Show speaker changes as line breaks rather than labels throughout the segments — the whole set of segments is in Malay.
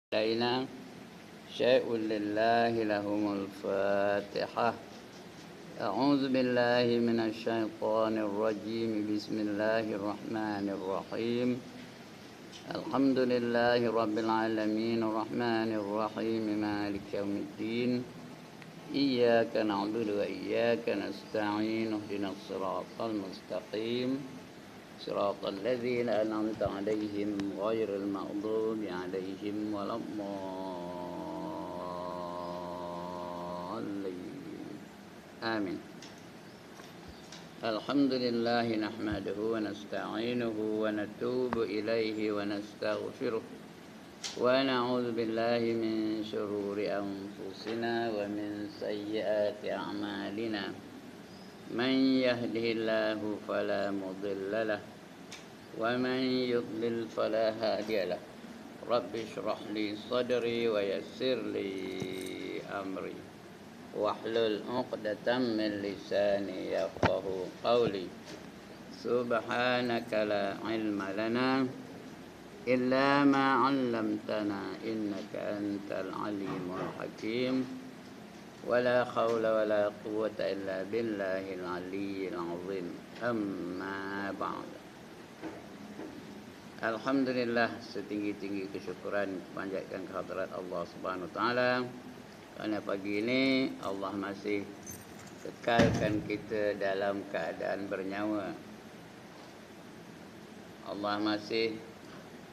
علينا شيء لله لهم الفاتحة. أعوذ بالله من الشيطان الرجيم. بسم الله الرحمن الرحيم. الحمد لله رب العالمين الرحمن الرحيم مالك يوم الدين. إياك نعبد وإياك نستعين. اهدنا الصراط المستقيم صراط الذين أنعمت عليهم غير المغضوب عليهم ولا الضالين. آمين. الحمد لله نحمده ونستعينه ونتوب إليه ونستغفره ونعوذ بالله من شرور أنفسنا ومن سيئات أعمالنا. من يهده الله فلا مضل له ومن يضلل فلا هادي له. رب اشرح لي صدري ويسر لي أمري واحلل عقدة من لساني يفقه قولي. سبحانك لا علم لنا إلا ما علمتنا إنك أنت العليم الحكيم. ولا حول ولا قوة إلا بالله العلي العظيم. أما بعد. Alhamdulillah, setinggi-tinggi kesyukuran panjatkan kehadirat Allah Subhanahu Wa Taala kerana pagi ini Allah masih kekalkan kita dalam keadaan bernyawa. Allah masih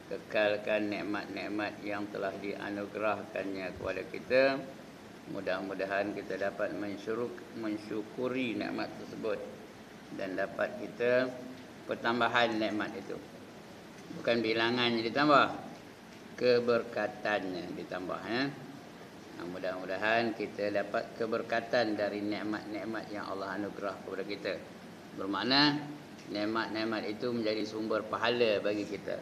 kekalkan nikmat-nikmat yang telah dianugerahkannya kepada kita. Mudah-mudahan kita dapat mensyukuri nikmat tersebut dan dapat kita pertambahan nikmat itu. Bukan bilangannya ditambah, keberkatannya ditambah ya. Mudah-mudahan kita dapat keberkatan dari nikmat-nikmat yang Allah anugerah kepada kita. Bermakna nikmat-nikmat itu menjadi sumber pahala bagi kita.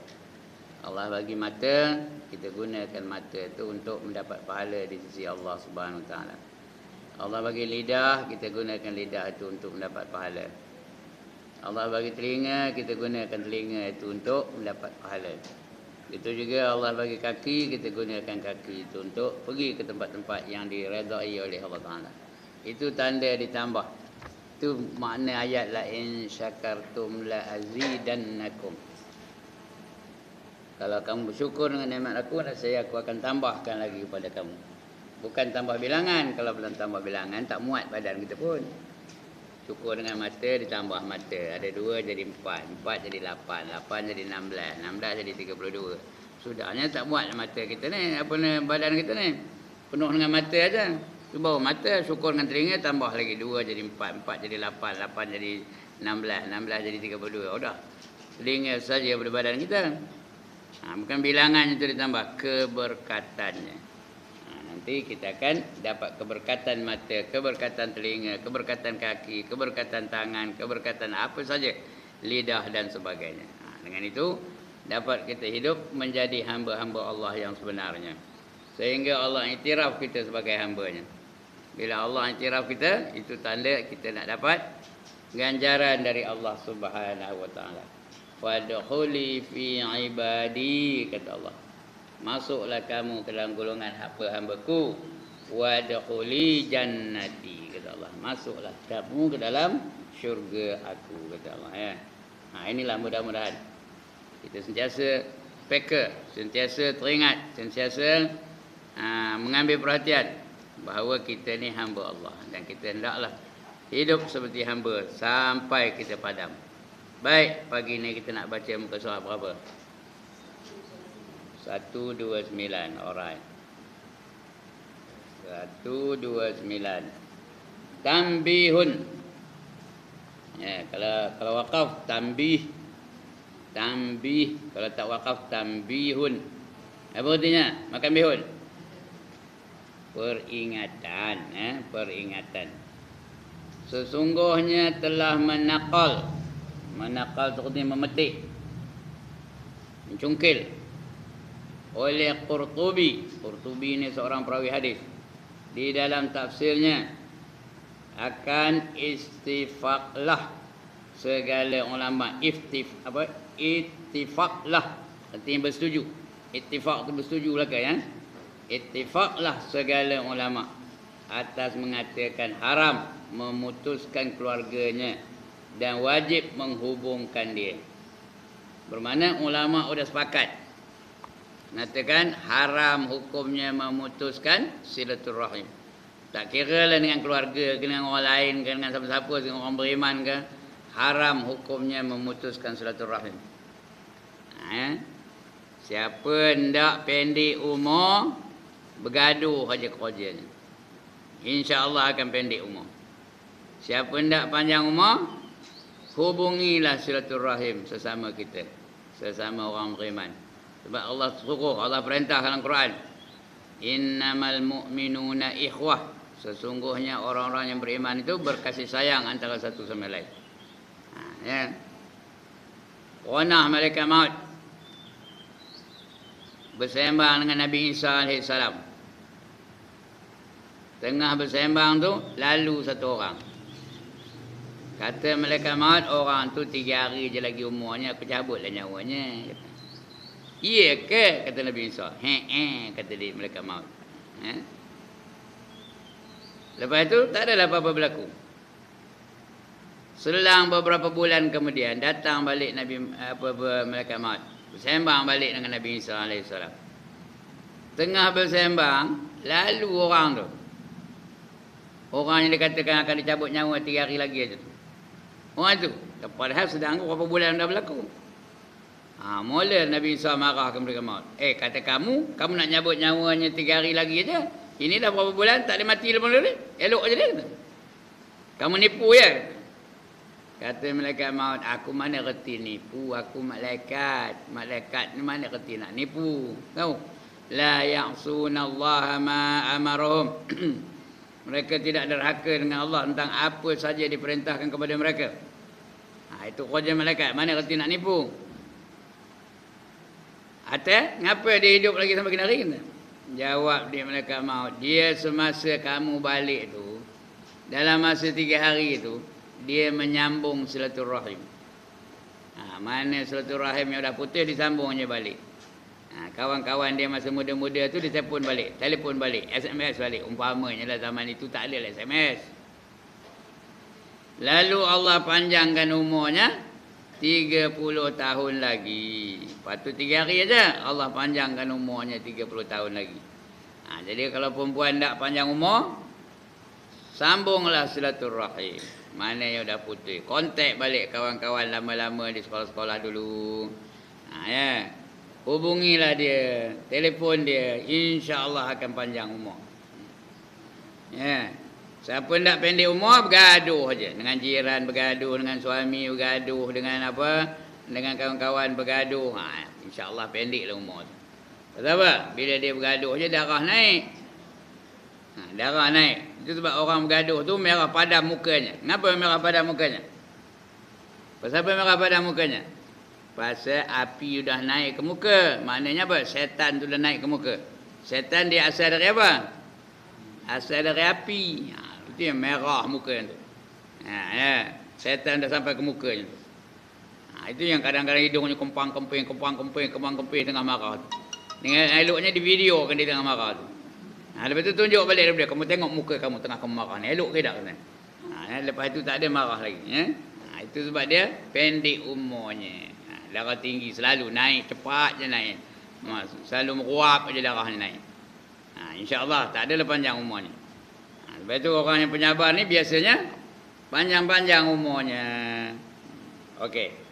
Allah bagi mata, kita gunakan mata itu untuk mendapat pahala di sisi Allah Subhanahu Wa Taala. Allah bagi lidah, kita gunakan lidah itu untuk mendapat pahala. Allah bagi telinga, kita gunakan telinga itu untuk mendapat pahala. Itu juga Allah bagi kaki, kita gunakan kaki itu untuk pergi ke tempat-tempat yang diredai oleh Allah Taala. Itu tanda ditambah. Itu makna ayat la in syakartum la azidannakum. Kalau kamu bersyukur dengan nikmat aku, aku akan tambahkan lagi kepada kamu. Bukan tambah bilangan. Kalau belum tambah bilangan, tak muat badan kita pun. Syukur dengan mata, ditambah mata. Ada 2 jadi 4, 4 jadi 8, 8 jadi 16, 16 jadi 32. Sudahnya tak muat mata kita ni. Apa ni badan kita ni? Penuh dengan mata aja. Cuba mata, syukur dengan telinga, tambah lagi 2 jadi 4, 4 jadi 8, 8 jadi 16, 16 jadi 32. Oh dah. Telinga saja pada badan kita. Bukan bilangan itu ditambah, keberkatannya. Nanti kita akan dapat keberkatan mata, keberkatan telinga, keberkatan kaki, keberkatan tangan, keberkatan apa saja, lidah dan sebagainya. Dengan itu dapat kita hidup menjadi hamba-hamba Allah yang sebenarnya. Sehingga Allah iktiraf kita sebagai hambanya. Bila Allah iktiraf kita, itu tanda kita nak dapat ganjaran dari Allah Subhanahu Wa Taala. Fadkhuli fi ibadi, kata Allah. Masuklah kamu ke dalam golongan hamba-hambaku. Wadkhuli jannati, kata Allah. Masuklah kamu ke dalam syurga aku, kata Allah ya. Inilah mudah-mudahan kita sentiasa peka, sentiasa teringat, sentiasa mengambil perhatian bahawa kita ni hamba Allah dan kita hendaklah hidup seperti hamba sampai kita padam. Baik, pagi ni kita nak baca muka surat berapa? 129, alright. 129. Tambihun. Ya, kalau wakaf tambih. Tambih, kalau tak wakaf tambihun. Apa artinya? Makan bihun. Peringatan, peringatan. Sesungguhnya telah menakal. Menakal itu artinya memetik, mencungkil oleh Qurtubi. Qurtubi ini seorang perawi hadis. Di dalam tafsirnya akan istifaqlah segala ulama. Ittifaqlah artinya bersetuju. Ittifaq itu bersetuju belaka ya. Ittifaqlah segala ulama atas mengatakan haram memutuskan keluarganya dan wajib menghubungkan dia. Bermakna ulama sudah sepakat mengatakan haram hukumnya memutuskan silaturahim. Tak kira lah dengan keluarga, dengan orang lain, dengan siapa-siapa, dengan orang beriman ke, haram hukumnya memutuskan silaturahim. Siapa hendak pendek umur, bergaduh saja kerjanya, InsyaAllah akan pendek umur. Siapa hendak panjang umur, hubungilah silaturahim sesama kita, sesama orang beriman. Sebab Allah suruh, Allah perintah dalam Quran, innamal mu'minuna ikhwah. Sesungguhnya orang-orang yang beriman itu berkasih sayang antara satu sama lain. Ya. Qanah malaikat maut bersembang dengan Nabi Isa AS. Tengah bersembang tu, lalu satu orang. Kata malaikat maut, orang tu 3 hari je lagi umurnya, aku cabutlah nyawanya. Iya ke? Kata Nabi Isa. Kata dia malaikat maut. Lepas tu tak adalah apa-apa berlaku. Selang beberapa bulan kemudian datang balik malaikat maut. Bersembang balik dengan Nabi Isa AS. Tengah bersembang, lalu orang tu, orang yang dikatakan akan dicabut nyawa 3 hari lagi aja tu. Orang tu, padahal sedang berapa bulan dah berlaku. Mula Nabi Isa marah ke mereka maut. Kata kamu nak nyabut nyawanya 3 hari lagi aja. Ini dah berapa bulan tak ada mati lepas dulu. Elok aja dia. Kamu nipu ya? Kata malaikat maut, aku mana reti nipu, aku malaikat. Malaikat ni mana reti nak nipu. Tahu? La ya'sunallaha ma amarahum. Mereka tidak derhaka dengan Allah tentang apa saja diperintahkan kepada mereka. Itu kerja malaikat, mana reti nak nipu. Atau ngapa dia hidup lagi sampai kena hari ni? Jawab dia malaikat maut, dia semasa kamu balik tu, dalam masa 3 hari itu, dia menyambung silaturahim. Mana silaturahim yang dah putus, disambungnya balik. Kawan-kawan dia masa muda-muda tu, dia telefon balik, SMS balik. Umpamanya lah zaman itu tak ada lah SMS. Lalu Allah panjangkan umurnya 30 tahun lagi. Patut 3 hari aja Allah panjangkan umurnya 30 tahun lagi. Jadi kalau perempuan tak panjang umur, sambunglah silaturahim. Mana yang dah putus, kontak balik kawan-kawan lama-lama di sekolah-sekolah dulu. Ya. Hubungilah dia, telefon dia, insya-Allah akan panjang umur. Ya. Siapa nak pendek umur, bergaduh aja. Dengan jiran bergaduh, dengan suami bergaduh, dengan apa? Dengan kawan-kawan bergaduh. InsyaAllah pendeklah umur tu. Pasal apa? Bila dia bergaduh je, darah naik. Darah naik. Itu sebab orang bergaduh tu merah padam mukanya. Kenapa merah padam mukanya? Pasal apa merah padam mukanya? Pasal api sudah naik ke muka. Maknanya apa? Setan tu dah naik ke muka. Setan dia asal dari apa? Asal dari api. Itu yang merah muka tu. Ya. Setan dah sampai ke mukanya tu. Itu yang kadang-kadang hidungnya kempang-kemping tengah marah tu. Dengan eloknya di video kan dia tengah marah tu. Lepas tu tunjuk balik daripada, kamu tengok muka kamu tengah kamu marah ni. Elok ke tak? Lepas tu tak ada marah lagi. Itu sebab dia pendek umurnya. Darah tinggi selalu naik, cepat je naik. Selalu meruap je darah ni naik. InsyaAllah tak ada panjang umurnya. Lepas tu orang yang penyabar ni biasanya panjang-panjang umurnya. Okey.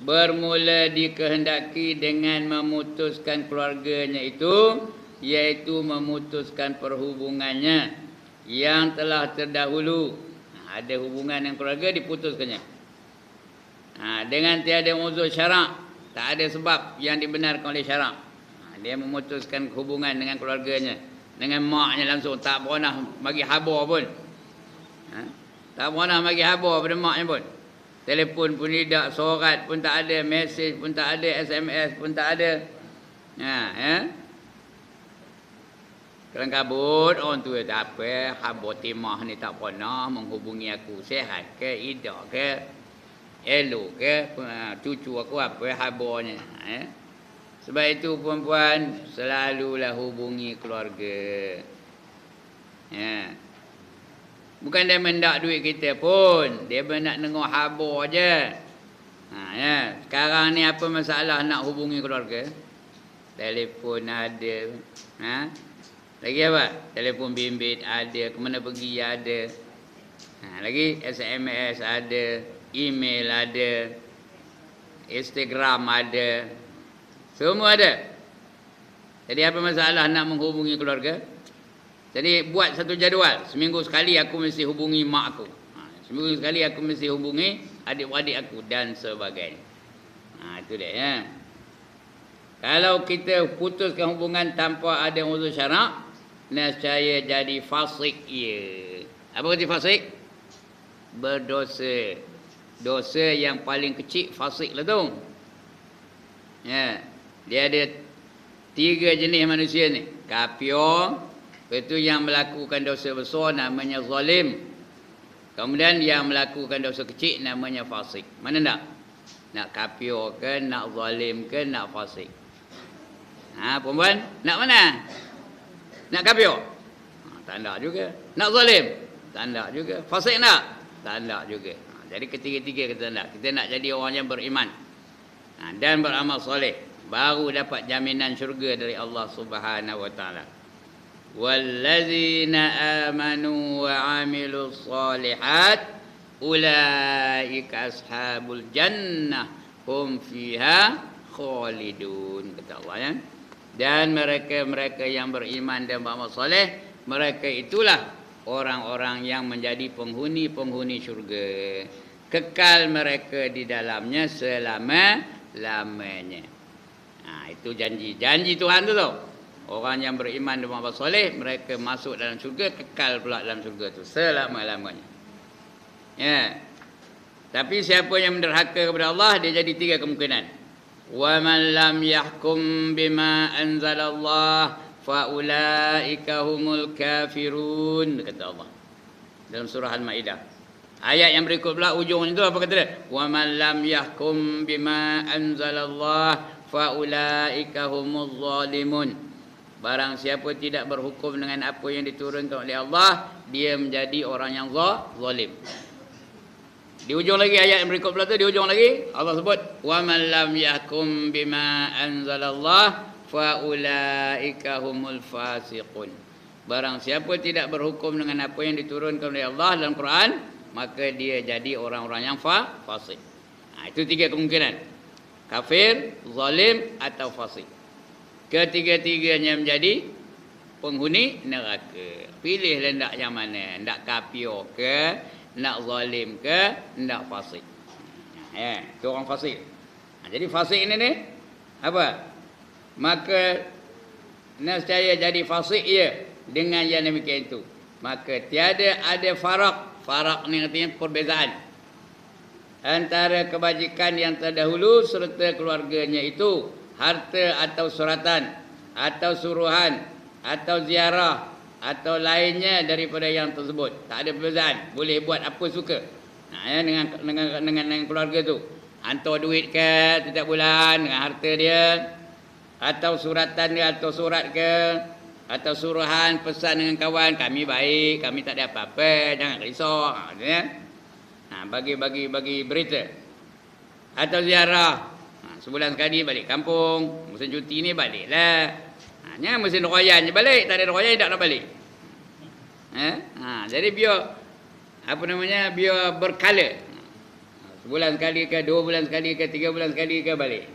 Bermula dikehendaki dengan memutuskan keluarganya itu, iaitu memutuskan perhubungannya yang telah terdahulu. Ada hubungan dengan keluarga, diputuskannya. Dengan tiada uzur syarak, tak ada sebab yang dibenarkan oleh syarak. Dia memutuskan hubungan dengan keluarganya, dengan maknya langsung, tak pernah bagi khabar pun. Tak pernah bagi khabar pada maknya pun. Telefon pun tidak, surat pun tak ada, mesej pun tak ada, SMS pun tak ada. Kelang kabut orang tu tak apa, khabar timah ni tak pernah menghubungi aku. Sihat ke, idak ke, elok ke, cucu aku apa khabarnya. Sebab itu puan-puan selalulah hubungi keluarga. Ya. Bukan dia mendak duit kita pun, dia nak dengar khabar je. Ya. Sekarang ni apa masalah nak hubungi keluarga? Telefon ada. Lagi apa? Telefon bimbit ada, ke mana pergi ada. Lagi SMS ada, email ada, Instagram ada. Semua ada. Jadi apa masalah nak menghubungi keluarga? Jadi buat satu jadual. Seminggu sekali aku mesti hubungi mak aku. Seminggu sekali aku mesti hubungi adik-adik aku dan sebagainya. Itu dia ya. Kalau kita putuskan hubungan tanpa ada uzur syarak, nescaya jadi fasik ya. Apa kata fasik? Berdosa. Dosa yang paling kecil fasik lah tu. Ya. Dia ada 3 jenis manusia ni. Kafir, itu yang melakukan dosa besar namanya zalim. Kemudian yang melakukan dosa kecil namanya fasik. Mana nak? Nak kafir ke, nak zalim ke, nak fasik? Perempuan, nak mana? Nak kafir? Tak nak juga. Nak zalim? Tak nak juga. Fasik nak? Tak nak juga. Jadi ketiga-tiga kita nak. Kita nak jadi orang yang beriman dan beramal soleh, baru dapat jaminan syurga dari Allah Subhanahu wa taala. Wallazina amanu wa amilus solihat ulaika ashabul jannah hum fiha khalidun, kata Allah ya. Dan mereka-mereka yang beriman dan beramal soleh, mereka itulah orang-orang yang menjadi penghuni-penghuni syurga. Kekal mereka di dalamnya selama-lamanya. Itu janji Tuhan tu tau. Orang yang beriman dan beramal soleh, mereka masuk dalam syurga, kekal pula dalam syurga tu selama-lamanya. Ya. Tapi siapa yang menderhaka kepada Allah, dia jadi 3 kemungkinan. Wa man lam yahkum bima anzalallah fa ulaika humul kafirun, kata Allah dalam surah Al-Maidah. Ayat yang berikut pula ujung itu apa kata dia? Wa man lam yahkum bima anzalallah fa ulaika humuz zalimun. Barang siapa tidak berhukum dengan apa yang diturunkan oleh Allah, dia menjadi orang yang zalim. Di ujung lagi ayat yang berikut pula tu, di ujung lagi Allah sebut wa man lam yahkum bima anzalallah fa ulaika humul fasiqun. Barang siapa tidak berhukum dengan apa yang diturunkan oleh Allah dalam Quran, maka dia jadi orang-orang yang fasik. Itu 3 kemungkinan. Kafir, zalim atau fasik. Ketiga-tiganya menjadi penghuni neraka. Pilihlah nak yang mana, nak kafir ke, nak zalim ke, nak fasik. Itu orang fasik. Jadi fasik ini ni apa? Maka nescaya jadi fasik ia dengan yang demikian itu. Maka tiada ada farak. Farak ni artinya perbezaan antara kebajikan yang terdahulu serta keluarganya itu, harta atau suratan atau suruhan atau ziarah atau lainnya daripada yang tersebut. Tak ada perbezaan, boleh buat apa suka. Dengan keluarga tu, hantar duit ke setiap bulan dengan harta dia, atau suratan dia, atau surat ke, atau suruhan pesan dengan kawan, kami baik, kami tak ada apa-apa, jangan risau. Bagi berita. Atau ziarah, sebulan sekali balik kampung, musim cuti ni baliklah. Hanya musim royan je balik, tak ada royan tak nak balik. Jadi biar biar berkala. Sebulan sekali ke, 2 bulan sekali ke, 3 bulan sekali ke balik.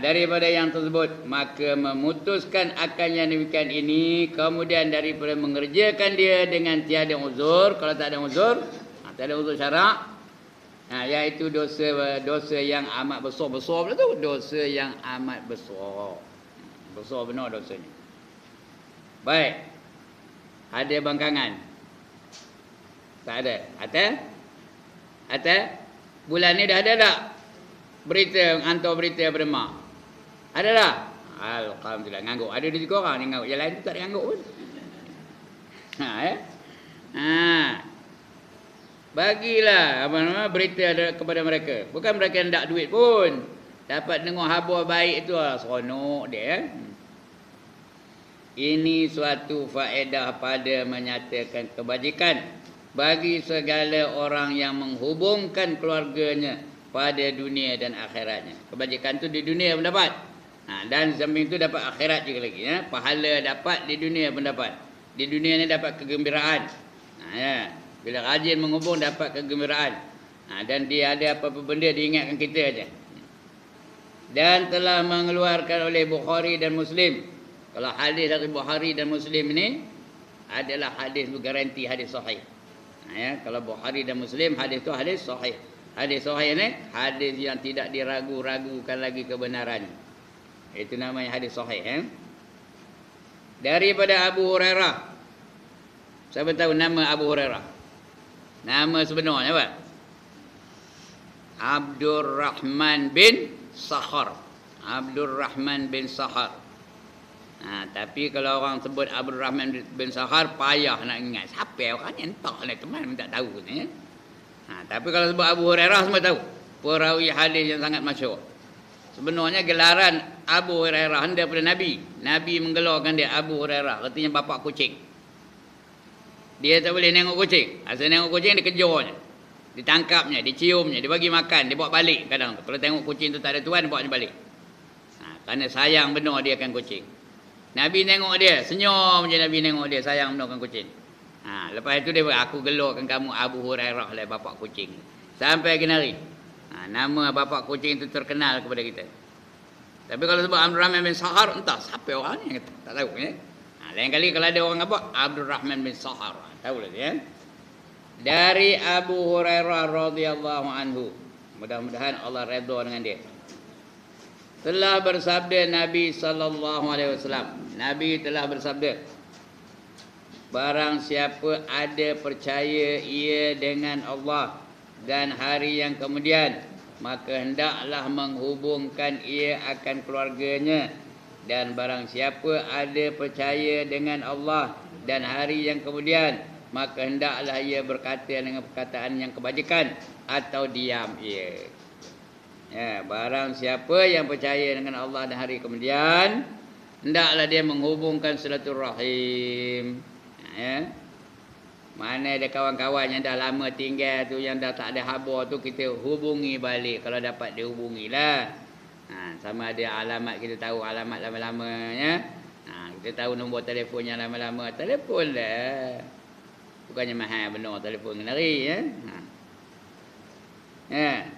Daripada yang tersebut, maka memutuskan akan yang demikian ini, kemudian daripada mengerjakan dia dengan tiada uzur. Kalau tak ada uzur, tak ada uzur syarak, iaitu dosa yang amat besar pula tu. Dosa yang amat besar. Besar benar dosanya. Baik. Ada bangkangan? Tak ada. Atas bulan ni dah ada tak berita, hantar berita daripada mak? Ada tak? Alhamdulillah, ngangguk. Ada 2-3 orang ni ngangguk. Yang lain tu tak ada ngangguk pun. Bagilah berita kepada mereka. Bukan mereka hendak duit pun, Dapat dengar khabar baik tu seronok dia. Ini suatu faedah pada menyatakan kebajikan bagi segala orang yang menghubungkan keluarganya pada dunia dan akhiratnya. Kebajikan tu di dunia pun dapat. Dan samping tu dapat akhirat juga lagi. Pahala dapat, di dunia pun dapat. Di dunia ni dapat kegembiraan. Bila rajin menghubung dapat kegembiraan. Dan dia ada apa-apa benda diingatkan kita aja. Dan telah mengeluarkan oleh Bukhari dan Muslim. Kalau hadis dari Bukhari dan Muslim ini adalah hadis garanti hadis sahih. Kalau Bukhari dan Muslim hadis itu hadis sahih. Hadis sahih ni hadis yang tidak diragu-ragukan lagi kebenarannya. Itu namanya hadis sahih. Daripada Abu Hurairah. Siapa tahu nama Abu Hurairah? Nama sebenarnya apa? Abdurrahman bin Sakhar. Abdurrahman bin Sakhar. Tapi kalau orang sebut Abdurrahman bin Sakhar, payah nak ingat. Siapa orangnya? Entahlah teman, tak tahu ni. Tapi kalau sebut Abu Hurairah semua tahu. Perawi hadis yang sangat masyhur. Sebenarnya gelaran Abu Hurairah daripada Nabi. Nabi menggelarkan dia Abu Hurairah. Artinya bapak kucing. Dia tak boleh nengok kucing. Asal nengok kucing dia kejarnya. Ditangkapnya, diciumnya, dia bagi makan, dia bawa balik kadang tu. Kalau tengok kucing tu tak ada tuan, dia bawa dia balik. Kerana sayang benar dia akan kucing. Nabi tengok dia, senyum je Nabi tengok dia, sayang benar akan kucing. Lepas itu dia berkata, aku gelarkan kamu Abu Hurairah lah, bapak kucing. Sampai kenari. Nama bapak kucing itu terkenal kepada kita. Tapi kalau sebut Abdurrahman bin Sakhar, entah siapa orangnya, tak tahu ya. Lain kali kalau ada orang apa, Abdurrahman bin Sakhar, tahu lah dia. Dari Abu Hurairah radhiyallahu anhu. Mudah-mudahan Allah redha dengan dia. Telah bersabda Nabi sallallahu alaihi wasallam. Nabi telah bersabda, barang siapa ada percaya ia dengan Allah dan hari yang kemudian, maka hendaklah menghubungkan ia akan keluarganya. Dan barang siapa ada percaya dengan Allah dan hari yang kemudian, maka hendaklah ia berkata dengan perkataan yang kebajikan atau diam ia. Barang siapa yang percaya dengan Allah dan hari kemudian, hendaklah dia menghubungkan silaturahim. Mana ada kawan-kawan yang dah lama tinggal tu, yang dah tak ada khabar tu, kita hubungi balik kalau dapat dihubungilah. Sama ada alamat, kita tahu alamat lama-lamanya. Kita tahu nombor telefonnya lama-lama, telefonlah. Bukannya mahal benar telefon kenari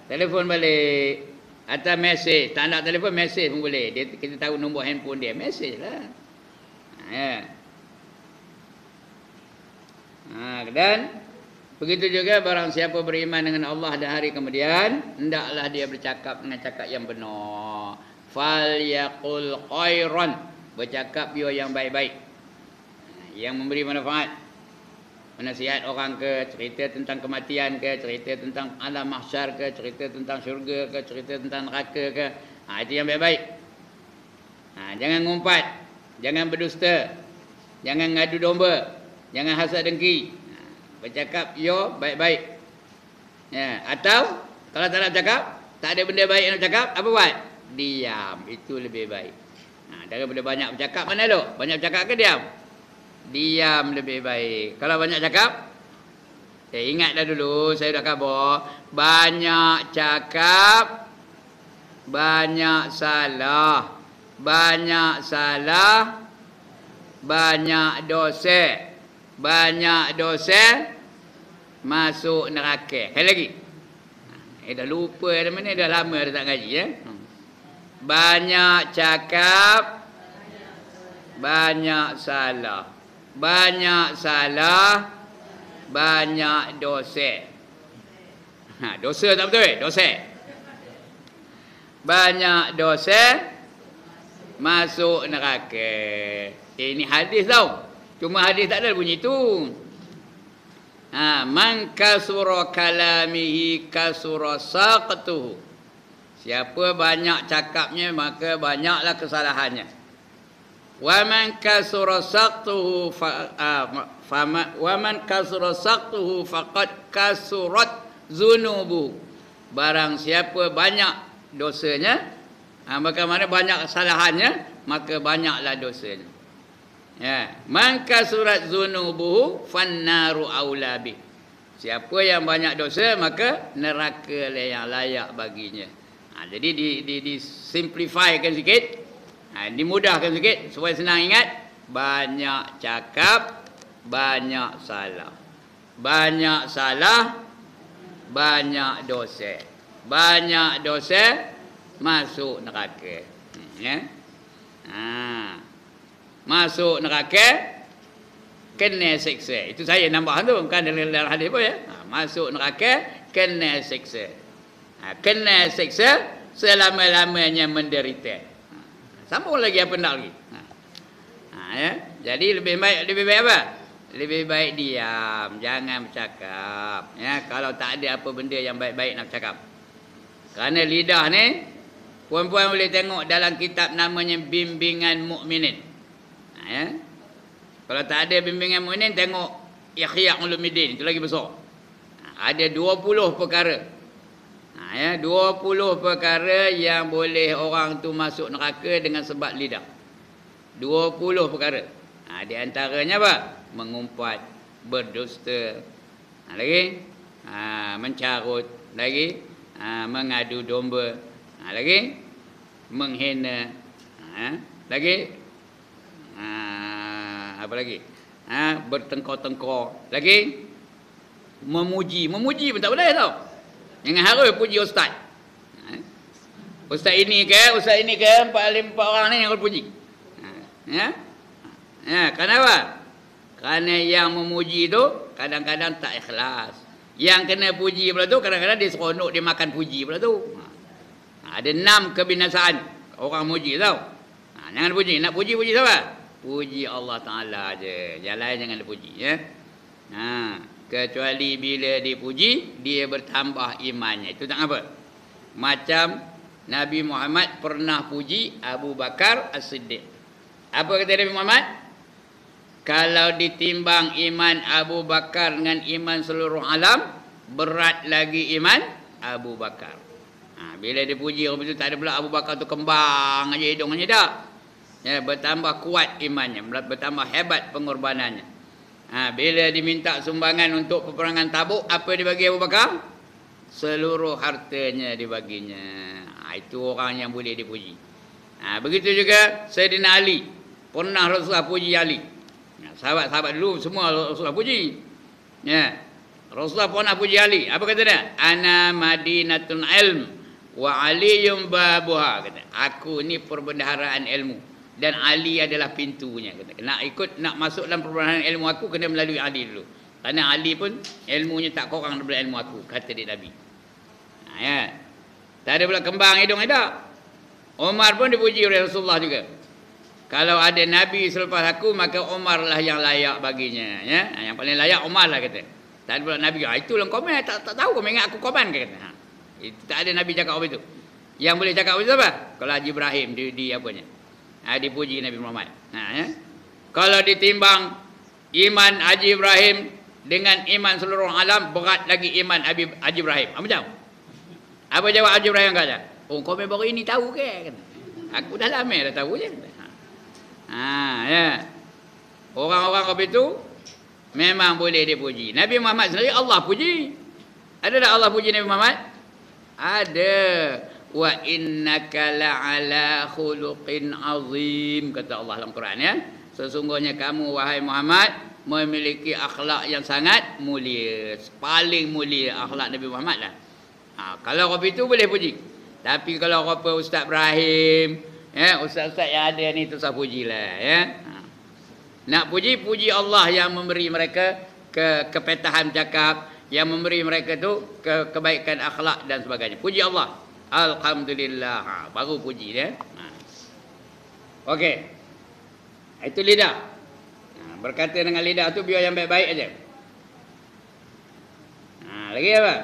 telefon balik atau mesej. Tak nak telefon, mesej pun boleh. Kita tahu nombor handphone dia, mesej lah. Dan begitu juga barang siapa beriman dengan Allah dan hari kemudian, hendaklah dia bercakap dengan cakap yang benar. Falyaqul khairan, bercakap dia yang baik-baik, yang memberi manfaat. Menasihat orang ke, cerita tentang kematian ke, cerita tentang alam mahsyar ke, cerita tentang syurga ke, cerita tentang neraka ke. Itu yang baik-baik. Jangan ngumpat, jangan berdusta, jangan ngadu domba, jangan hasad dengki. Bercakap yo baik-baik. Atau kalau tak nak cakap, tak ada benda baik nak cakap, apa buat? Diam, itu lebih baik. Daripada banyak bercakap, mana tu? Banyak bercakap ke diam? Diam lebih baik. Kalau banyak cakap, ingat dah dulu, saya dah khabar, banyak cakap, banyak salah. Banyak salah, banyak dosa. Banyak dosa, masuk neraka. Sekali lagi. Dah lupa dah mana, dah lama dah tak ngaji Banyak cakap, banyak salah. Banyak salah, banyak dosa. Dosa tak betul? Dosa. Banyak dosa, masuk neraka. Ini hadis tau. Cuma hadis tak ada bunyi tu. Man kasura kalamihi kasura saqtuhu. Siapa banyak cakapnya, maka banyaklah kesalahannya. Wa man kasura saqtuhu wa man kasura saqtuhu faqad kasurat zunubu. Barang siapa banyak dosanya, Maka mana banyak kesalahannya, maka banyaklah dosanya. Ya, man kasurat dzunubuhu fannaru aula bih. Siapa yang banyak dosa, maka neraka lah yang layak baginya. Jadi di simplifykan sikit, dimudahkan sikit supaya senang ingat. Banyak cakap, banyak salah. Banyak salah, banyak dosa. Banyak dosa, masuk neraka. Ya. Masuk neraka, kena seksa. Itu saya nambah tu, bukan dalam hadis pun ya. Masuk neraka, kena seksa. Kena seksa selama-lamanya menderita. Sambung lagi apa nak lagi? Ya. Jadi lebih baik apa? Lebih baik diam, jangan bercakap. Ya, kalau tak ada apa benda yang baik-baik nak bercakap. Kerana lidah ni, puan-puan boleh tengok dalam kitab namanya Bimbingan Mukminin. Ya. Kalau tak ada bimbingan mukminin, tengok Ihya Ulumuddin, itu lagi besar. Ada 20 perkara. Ya, 20 perkara yang boleh orang tu masuk neraka dengan sebab lidah. 20 perkara. Di antaranya apa? Mengumpat, berdusta. Lagi mencarut, lagi mengadu domba, lagi menghina, lagi apa lagi? Bertengkar-tengkar. Lagi memuji pun tak boleh tau. Jangan harus puji ustaz. Ustaz ini ke 4 orang ni yang puji. Kenapa? Kerana yang memuji tu kadang-kadang tak ikhlas. Yang kena puji pula tu kadang-kadang dia seronok, dia makan puji pula tu. Ada 6 kebinasaan orang muji tau. Jangan puji. Nak puji siapa? Puji Allah Ta'ala je. Yang lain jangan dipuji. Ya? Kecuali bila dipuji, dia bertambah imannya. Itu tak apa. Macam Nabi Muhammad pernah puji Abu Bakar As-Siddiq. Apa kata Nabi Muhammad? Kalau ditimbang iman Abu Bakar dengan iman seluruh alam, berat lagi iman Abu Bakar. Bila dipuji, orang itu tak ada pula Abu Bakar tu kembang aja hidungnya tak. Ya, bertambah kuat imannya, bertambah hebat pengorbanannya. Bila diminta sumbangan untuk peperangan Tabuk, apa dibagi Abu Bakar? Seluruh hartanya dibaginya. Itu orang yang boleh dipuji. Begitu juga Sayyidina Ali. Pernah Rasulullah puji Ali. Sahabat-sahabat dulu semua Rasulullah puji. Ya. Rasulullah pernah puji Ali. Apa kata dia? Ana madinatul ilm wa aliyum babuha. Kata, aku ni perbendaharaan ilmu dan Ali adalah pintunya. Kata, nak masuk dalam perbendaharaan ilmu aku, kena melalui Ali dulu. Kerana Ali pun ilmunya tak kurang daripada ilmu aku, kata dia Nabi. Ya. Tak ada pula kembang hidung ada. Umar pun dipuji oleh Rasulullah juga. Kalau ada Nabi selepas aku, maka Umar lah yang layak baginya. Ya? Yang paling layak Umar lah kata. Tak ada pula Nabi. Itulah komen. Tak tahu kau ingat aku komen kata. Tak ada Nabi cakap apa itu. Yang boleh cakap apa itu apa? Kalau Haji Ibrahim di apanya. Dipuji Nabi Muhammad. Ya? Kalau ditimbang iman Haji Ibrahim dengan iman seluruh alam, berat lagi iman Haji Ibrahim. Apa jawab? Apa jawab Haji Ibrahim kata? Oh, kau baru ini tahu ke? Aku dah lama dah tahu je. Ya. Orang-orang kau itu memang boleh dipuji. Nabi Muhammad sendiri Allah puji. Ada tak Allah puji Nabi Muhammad? Ada. Wa innaka la'ala khuluqin azim, kata Allah dalam Quran ya. Sesungguhnya kamu wahai Muhammad memiliki akhlak yang sangat mulia. Paling mulia akhlak Nabi Muhammad lah. Kalau kau itu boleh puji. Tapi kalau kau Ustaz Ibrahim, ya, ustaz-ustaz yang ada ni tu saya pujilah ya. Nak puji Allah yang memberi mereka kepetahan cakap, yang memberi mereka tu kebaikan akhlak dan sebagainya. Puji Allah. Alhamdulillah. Baru puji dia. Okey. Itu lidah. Berkata dengan lidah tu biar yang baik-baik aja. Lagi apa?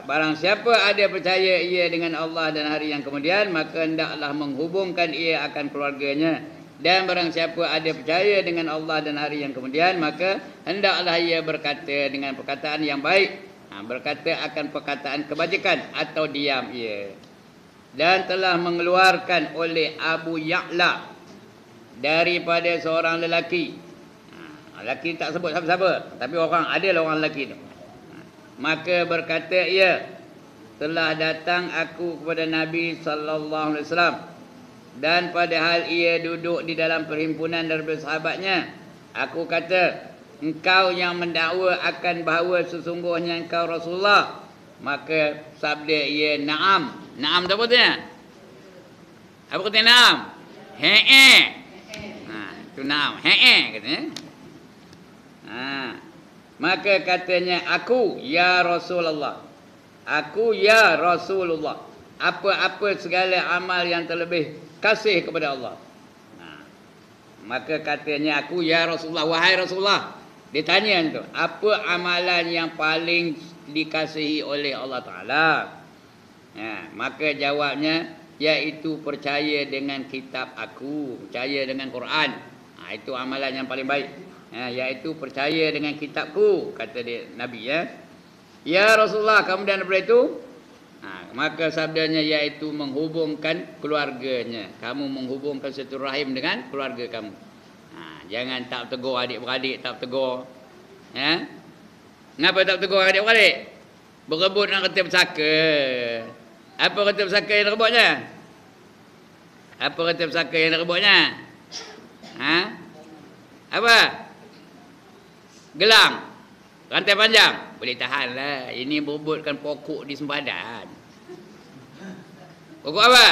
Barang siapa ada percaya ia dengan Allah dan hari yang kemudian, maka hendaklah menghubungkan ia akan keluarganya. Dan barang siapa ada percaya dengan Allah dan hari yang kemudian, maka hendaklah ia berkata dengan perkataan yang baik berkata akan perkataan kebajikan atau diam ia. Dan telah mengeluarkan oleh Abu Ya'la daripada seorang lelaki. Lelaki tak sebut siapa-siapa, tapi orang adalah orang lelaki tu. Maka berkata ia, telah datang aku kepada Nabi sallallahu alaihi wasallam, dan padahal ia duduk di dalam perhimpunan daripada sahabatnya. Aku kata, engkau yang mendakwa akan bahawa sesungguhnya engkau Rasulullah. Maka sabda ia, na'am. Na'am tu apa tu? Apa kata na'am? He'e. Itu na'am. He'e katanya. Maka katanya, aku ya Rasulullah. Aku ya Rasulullah. Apa-apa segala amal yang terlebih kasih kepada Allah. Maka katanya, aku ya Rasulullah. Wahai Rasulullah. Dia tanya tu, apa amalan yang paling dikasihi oleh Allah Ta'ala? Maka jawabnya, iaitu percaya dengan kitab aku, percaya dengan Quran. Itu amalan yang paling baik. Iaitu percaya dengan kitabku, kata dia Nabi. Ya Rasulullah, kemudian daripada itu, maka sabdanya iaitu menghubungkan keluarganya. Kamu menghubungkan satu rahim dengan keluarga kamu. Jangan tak tegur adik-beradik, tak tegur. Kenapa tak tegur adik-beradik? Berebut nak kata pesaka. Apa kata pesaka yang rebutnya? Apa kata pesaka yang rebutnya? Apa? Gelang. Rantai panjang. Boleh tahan lah. Ini berebutkan pokok di sempadan. Pokok apa?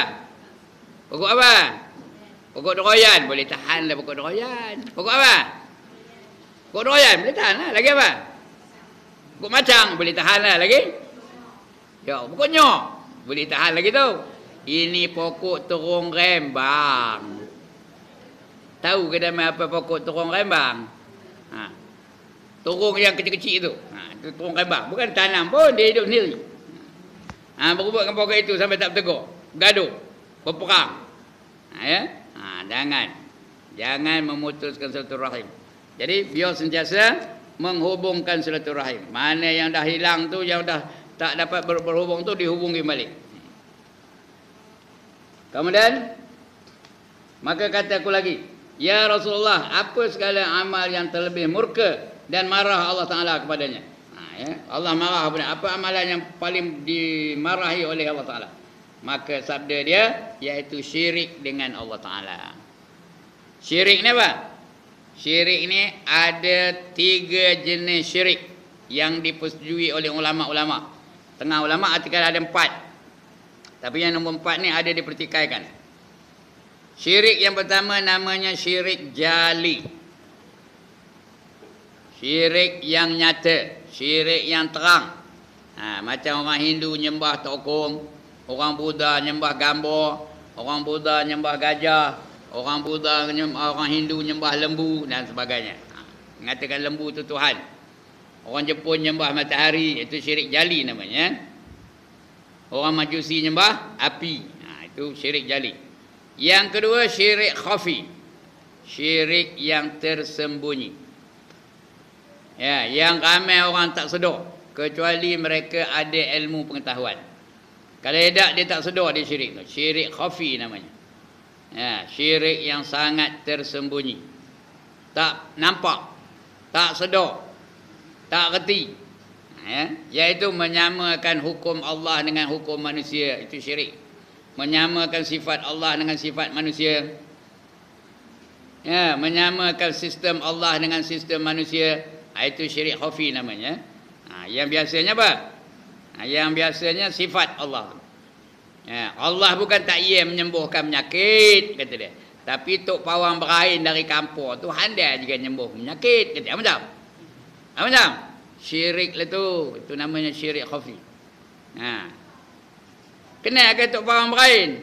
Pokok apa? Pokok doroyan. Boleh tahan lah pokok doroyan. Pokok apa? Pokok doroyan. Boleh tahan lah. Lagi apa? Pokok macang. Boleh tahan lah. Lagi? Ya, pokok nyok. Boleh tahan lagi tu. Ini pokok terung rembang. Tahu ke nama apa pokok terung rembang? Terung yang kecil-kecil tu. Itu terung rembang. Bukan tanam pun, dia hidup sendiri. Berebutkan pokok itu sampai tak bertegur. Gaduh. Berperang. Jangan memutuskan silaturahim. Jadi biar sentiasa menghubungkan silaturahim. Mana yang dah hilang tu, yang dah tak dapat berhubung tu, dihubungi balik. Kemudian maka kata aku lagi, ya Rasulullah, apa segala amal yang terlebih murka dan marah Allah Ta'ala kepadanya? Allah marah kepada apa amalan yang paling dimarahi oleh Allah Ta'ala? Maka sabda dia, iaitu syirik dengan Allah Ta'ala. Syirik ni apa? Syirik ni ada 3 jenis syirik yang dipersetujui oleh ulama-ulama. Tengah ulama artikel ada 4. Tapi yang nombor 4 ni ada dipertikaikan. Syirik yang pertama namanya syirik jali. Syirik yang nyata, syirik yang terang. Macam orang Hindu nyembah tokong, orang Buddha nyembah gambar, orang Buddha nyembah gajah, orang Hindu nyembah lembu dan sebagainya. Mengatakan lembu itu Tuhan. Orang Jepun nyembah matahari, itu syirik jali namanya. Orang Majusi nyembah api. Itu syirik jali. Yang kedua syirik khafi. Syirik yang tersembunyi. Yang ramai orang tak sedar, kecuali mereka ada ilmu pengetahuan. Kalau tidak, dia tak sedar dia syirik tu. Syirik khafi namanya. Syirik yang sangat tersembunyi. Tak nampak, tak sedar, tak reti. Iaitu menyamakan hukum Allah dengan hukum manusia. Itu syirik. Menyamakan sifat Allah dengan sifat manusia. Menyamakan sistem Allah dengan sistem manusia. Itu syirik khafi namanya. Yang biasanya apa? Yang biasanya sifat Allah. Allah bukan tak ia menyembuhkan penyakit, kata dia. Tapi tok pawang berain dari kampung tu handai juga nyembuh penyakit, kata dia. Macam? Syirik lah tu. Itu namanya syirik khafi. Kenal ke tok pawang berain?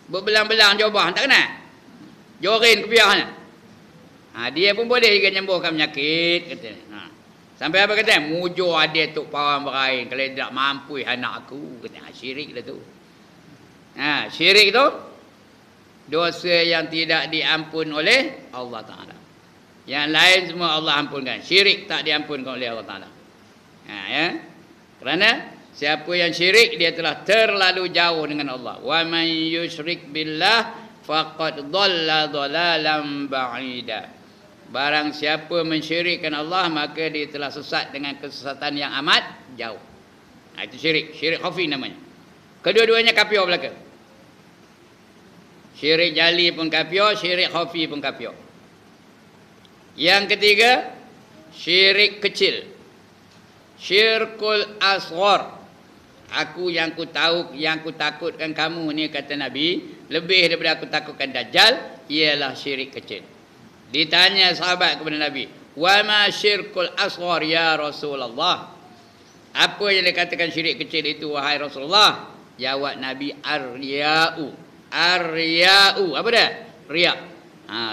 Berbelang-belang jawabah, tak kenal? Jorin kebiahnya. Dia pun boleh juga nyembuhkan penyakit, kata dia. Sampai apa kata? Mujur ada tok pawang berain. Kalau tidak mampu anak aku, kata. Syirik lah tu. Syirik tu dosa yang tidak diampun oleh Allah Ta'ala. Yang lain semua Allah ampunkan. Syirik tak diampunkan oleh Allah Ta'ala. Kerana siapa yang syirik dia telah terlalu jauh dengan Allah. Wa man yusyrik billah faqad dhalla dhalalan ba'ida. Barang siapa mensyirikkan Allah maka dia telah sesat dengan kesesatan yang amat jauh. Itu syirik, syirik khafi namanya. Kedua-duanya kafir belaka. Syirik jali pun kafir, syirik khafi pun kafir. Yang ketiga, syirik kecil. Syirkul asghar. Aku yang ku tahu, yang ku takutkan kamu ni kata Nabi, lebih daripada aku takutkan Dajjal, ialah syirik kecil. Ditanya sahabat kepada Nabi, "Wa ma syirkul asghar ya Rasulullah?" Apa yang dikatakan syirik kecil itu wahai Rasulullah? Jawab Nabi, ar-riya'u. Ar-riya'u. Apa dia? Riya'.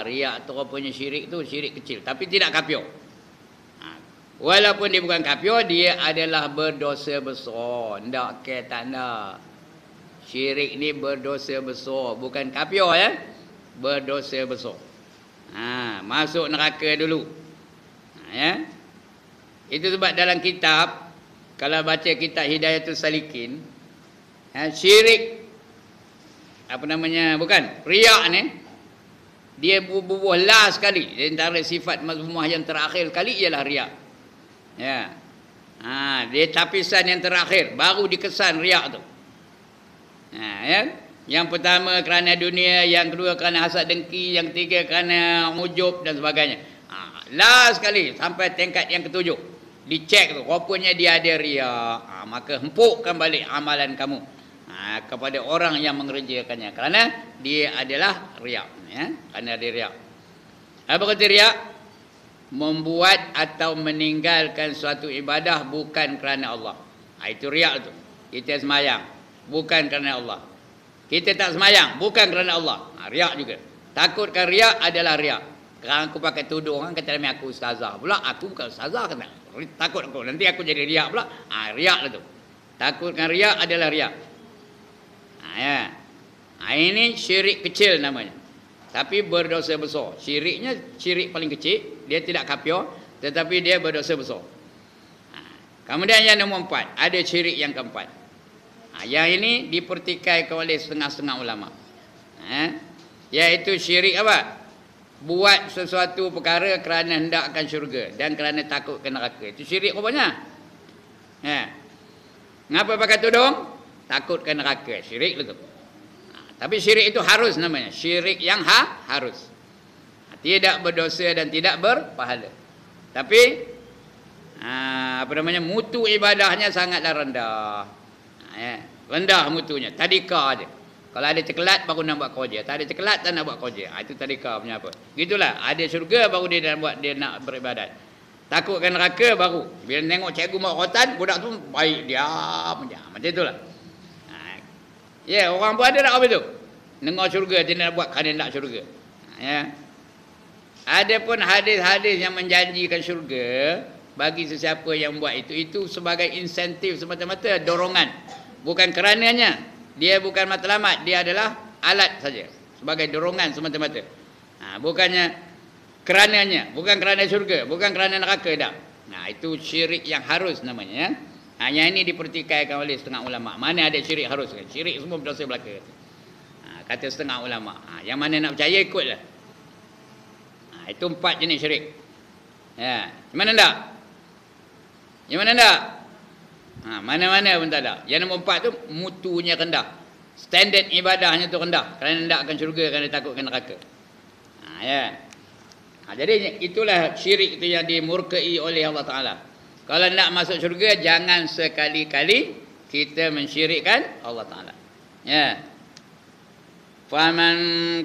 Riya' tu rupanya syirik tu syirik kecil, tapi tidak kafir. Walaupun dia bukan kafir, dia adalah berdosa besar. Ndak ke tanda. Syirik ni berdosa besar, bukan kafir ya. Berdosa besar. Masuk neraka dulu. Ya. Itu sebab dalam kitab, kalau baca kitab Hidayatul Salikin, syirik apa namanya, bukan riya' ni dia bubuh last sekali. Di antara sifat mazmumah yang terakhir kali ialah riya'. Ya. Dia tapisan yang terakhir baru dikesan riya' tu. Ya. Yang pertama kerana dunia, yang kedua kerana hasad dengki, yang ketiga kerana ujub dan sebagainya. Last sekali sampai tingkat yang ketujuh. Dicek tu, rupanya dia ada riya'. Maka hempukkan balik amalan kamu kepada orang yang mengerjakannya, kerana dia adalah riya'. Ya, kerana dia riya'. Apa kata riya'? Membuat atau meninggalkan suatu ibadah bukan kerana Allah. Itu riya' tu. Kita semayang bukan kerana Allah. Kita tak semayang bukan kerana Allah. Riya' juga. Takutkan riya' adalah riya'. Kerana aku pakai tudung, kan kata aku ustazah pula, aku bukan ustazah kata. Takut aku nanti aku jadi riya' pula. Riya' lah tu. Takutkan riya' adalah riya'. Ya. Ini syirik kecil namanya. Tapi berdosa besar. Syiriknya syirik paling kecil, dia tidak kafir, tetapi dia berdosa besar. Kemudian yang nombor 4, ada syirik yang keempat. Yang ini dipertikaikan oleh setengah-setengah ulama. Iaitu syirik apa? Buat sesuatu perkara kerana hendakkan syurga dan kerana takut ke neraka. Itu syirik rupanya. Ngapa pakai tudung? Takut ke neraka. Syirik itu. Tapi syirik itu harus namanya. Syirik yang harus. Tidak berdosa dan tidak berpahala. Tapi apa namanya, mutu ibadahnya sangatlah rendah. Rendah mutunya. Tadika aja. Kalau ada ceklat baru nak buat kerja. Tak ada ceklat tak nak buat kerja. Itu tadika punya apa. Gitulah. Ada syurga baru dia nak buat, dia nak beribadat. Takutkan neraka baru. Bila tengok cikgu mak rotan, budak tu baik diam. Macam itulah. Ya, orang pun ada tak apa tu? Dengar syurga, dia nak buat kerana nak syurga. Ya. Ada pun hadis-hadis yang menjanjikan syurga bagi sesiapa yang buat itu sebagai insentif semata-mata, dorongan. Bukan kerananya. Dia bukan matlamat, dia adalah alat saja. Sebagai dorongan semata-mata. Bukannya kerananya, bukan kerana syurga, bukan kerana neraka dah. Itu syirik yang harus namanya. Yang ini dipertikaikan oleh setengah ulama. Mana ada syirik harus? Syirik semua berdosa belaka. Kata setengah ulama. Yang mana nak percaya ikutlah. Itu 4 jenis syirik. Ya, mana tak? Yang mana tak? Mana-mana pun tak ada. Yang nombor 4 tu mutunya rendah. Standard ibadahnya tu rendah. Kerana hendak akan syurga, kerana takut akan neraka. Ya. Jadi itulah syirik itu yang dimurkai oleh Allah Ta'ala. Kalau nak masuk syurga, jangan sekali-kali kita mensyirikkan Allah Ta'ala. Ya. Faman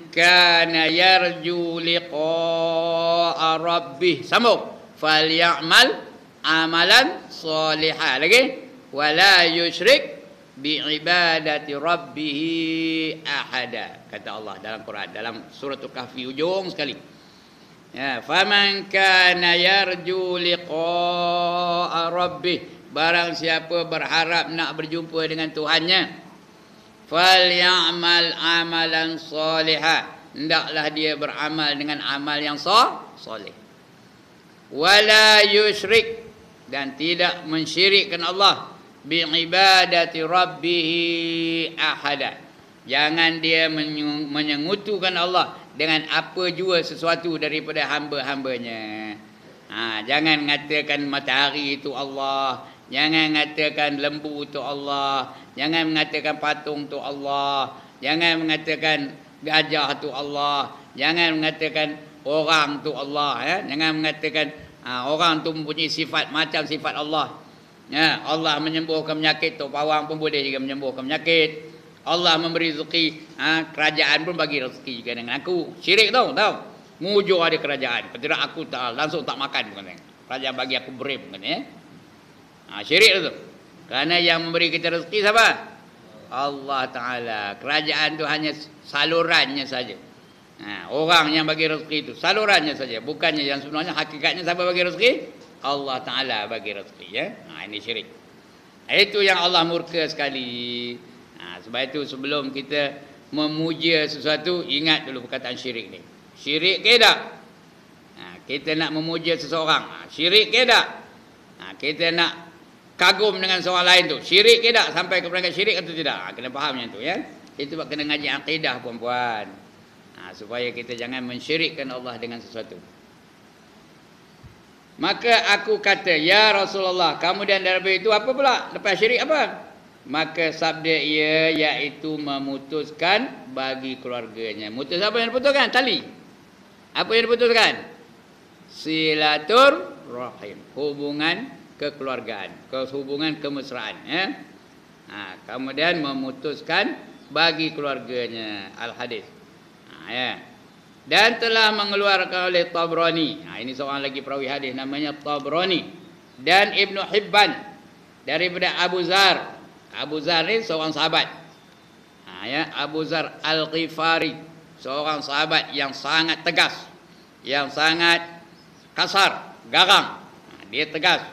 kana yarju liqa'a rabbih. Sambung. Falyamal amalan salihah. Lagi. Wala yusyrik bi'ibadati rabbih ahada. Kata Allah dalam Quran. Dalam suratul Kahfi ujung sekali. Ya, faman kana yarju liqa'a rabbih, barang siapa berharap nak berjumpa dengan Tuhannya, falyamal amalan salihah, hendaklah dia beramal dengan amal yang soleh. Wala yusyrik, dan tidak mensyirikkan Allah bi'ibadati rabbih ahada. Jangan dia menyekutukan Allah dengan apa jua sesuatu daripada hamba-hambanya. Jangan mengatakan matahari itu Allah, jangan mengatakan lembu itu Allah, jangan mengatakan patung itu Allah, jangan mengatakan gajah itu Allah, jangan mengatakan orang itu Allah, ya. Jangan mengatakan orang itu mempunyai sifat macam sifat Allah. Ya, Allah menyembuhkan penyakit tu, pawang pun boleh juga menyembuhkan penyakit. Allah memberi rezeki, kerajaan pun bagi rezeki juga dengan aku. Syirik tahu. Mujur ada kerajaan. Kalau tidak aku tak langsung tak makan bukan. Kerajaan bagi aku beri bukan ya. Syirik tu. Kerana yang memberi kita rezeki siapa? Allah Taala. Kerajaan tu hanya salurannya saja. Orang yang bagi rezeki itu salurannya saja, bukannya yang sebenarnya hakikatnya siapa bagi rezeki? Allah Taala bagi rezeki ya. Ini syirik. Itu yang Allah murka sekali. Sebab itu sebelum kita memuja sesuatu, ingat dulu perkataan syirik ni. Syirik ke tak? Kita nak memuja seseorang, syirik ke tak? Kita nak kagum dengan seorang lain tu, syirik ke tak? Sampai ke peringkat syirik atau tidak? Kena faham yang tu ya. Itu sebab kena ngaji akidah puan-puan. Supaya kita jangan mensyirikkan Allah dengan sesuatu. Maka aku kata, ya Rasulullah, kemudian daripada itu apa pula? Lepas syirik apa? Maka sabda ia, iaitu memutuskan bagi keluarganya. Mutus apa yang diputuskan? Tali. Apa yang diputuskan? Silatur rahim. Hubungan kekeluargaan. Hubungan kemesraan. Ya? Kemudian memutuskan bagi keluarganya. Al-hadis. Ya. Dan telah mengeluarkan oleh Tabrani. Ini seorang lagi perawi hadis namanya Tabrani. Dan Ibnu Hibban. Daripada Abu Zar. Abu Zar ni seorang sahabat. Abu Zar Al-Ghifari, seorang sahabat yang sangat tegas, yang sangat kasar, garang. Dia tegas.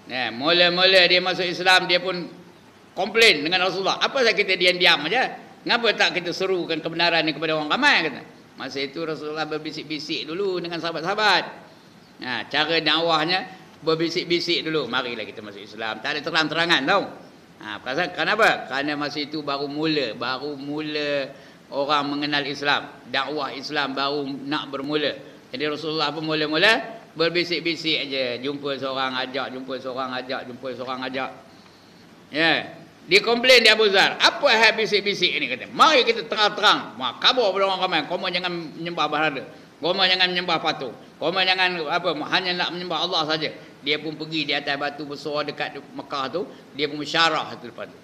Mula-mula dia masuk Islam, dia pun komplain dengan Rasulullah. Apa saja kita diam-diam aja? Ngapa tak kita serukan kebenaran ni kepada orang ramai? Kata. Masa itu Rasulullah berbisik-bisik dulu dengan sahabat-sahabat. Cara dakwahnya berbisik-bisik dulu. Marilah kita masuk Islam. Tak ada terang-terangan tau. Kenapa? Kerana masa itu baru mula orang mengenal Islam, dakwah Islam baru nak bermula. Jadi Rasulullah pun mula-mula berbisik-bisik aja, jumpa seorang ajak, jumpa seorang ajak, jumpa seorang ajak. Ya, dia komplain dia Abu Zar, apa hal bisik-bisik ni kata. Mari kita terang-terang, kabur pada orang ramai, kamu jangan menyembah berhala, kamu jangan menyembah patung, kamu jangan hanya nak menyembah Allah saja. Dia pun pergi di atas batu besar dekat Mekah tu, dia pun mensyarah tu depan tu.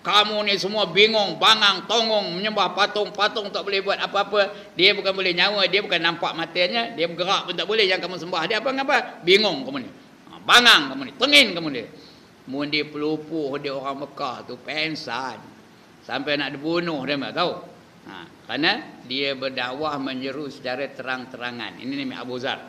Kamu ni semua bingung, bangang, tongong, menyembah patung tak boleh buat apa-apa. Dia bukan boleh nyawa, dia bukan nampak matanya, dia bergerak pun tak boleh. Yang kamu sembah dia apa-apa? Bingung kamu ni. Bangang kamu ni, tengin kamu ni. Mun dia pelupuh dia orang Mekah tu pensan. Sampai nak dibunuh dia tahu. Kerana dia berdakwah menyeru secara terang-terangan. Ini nama Abu Zar.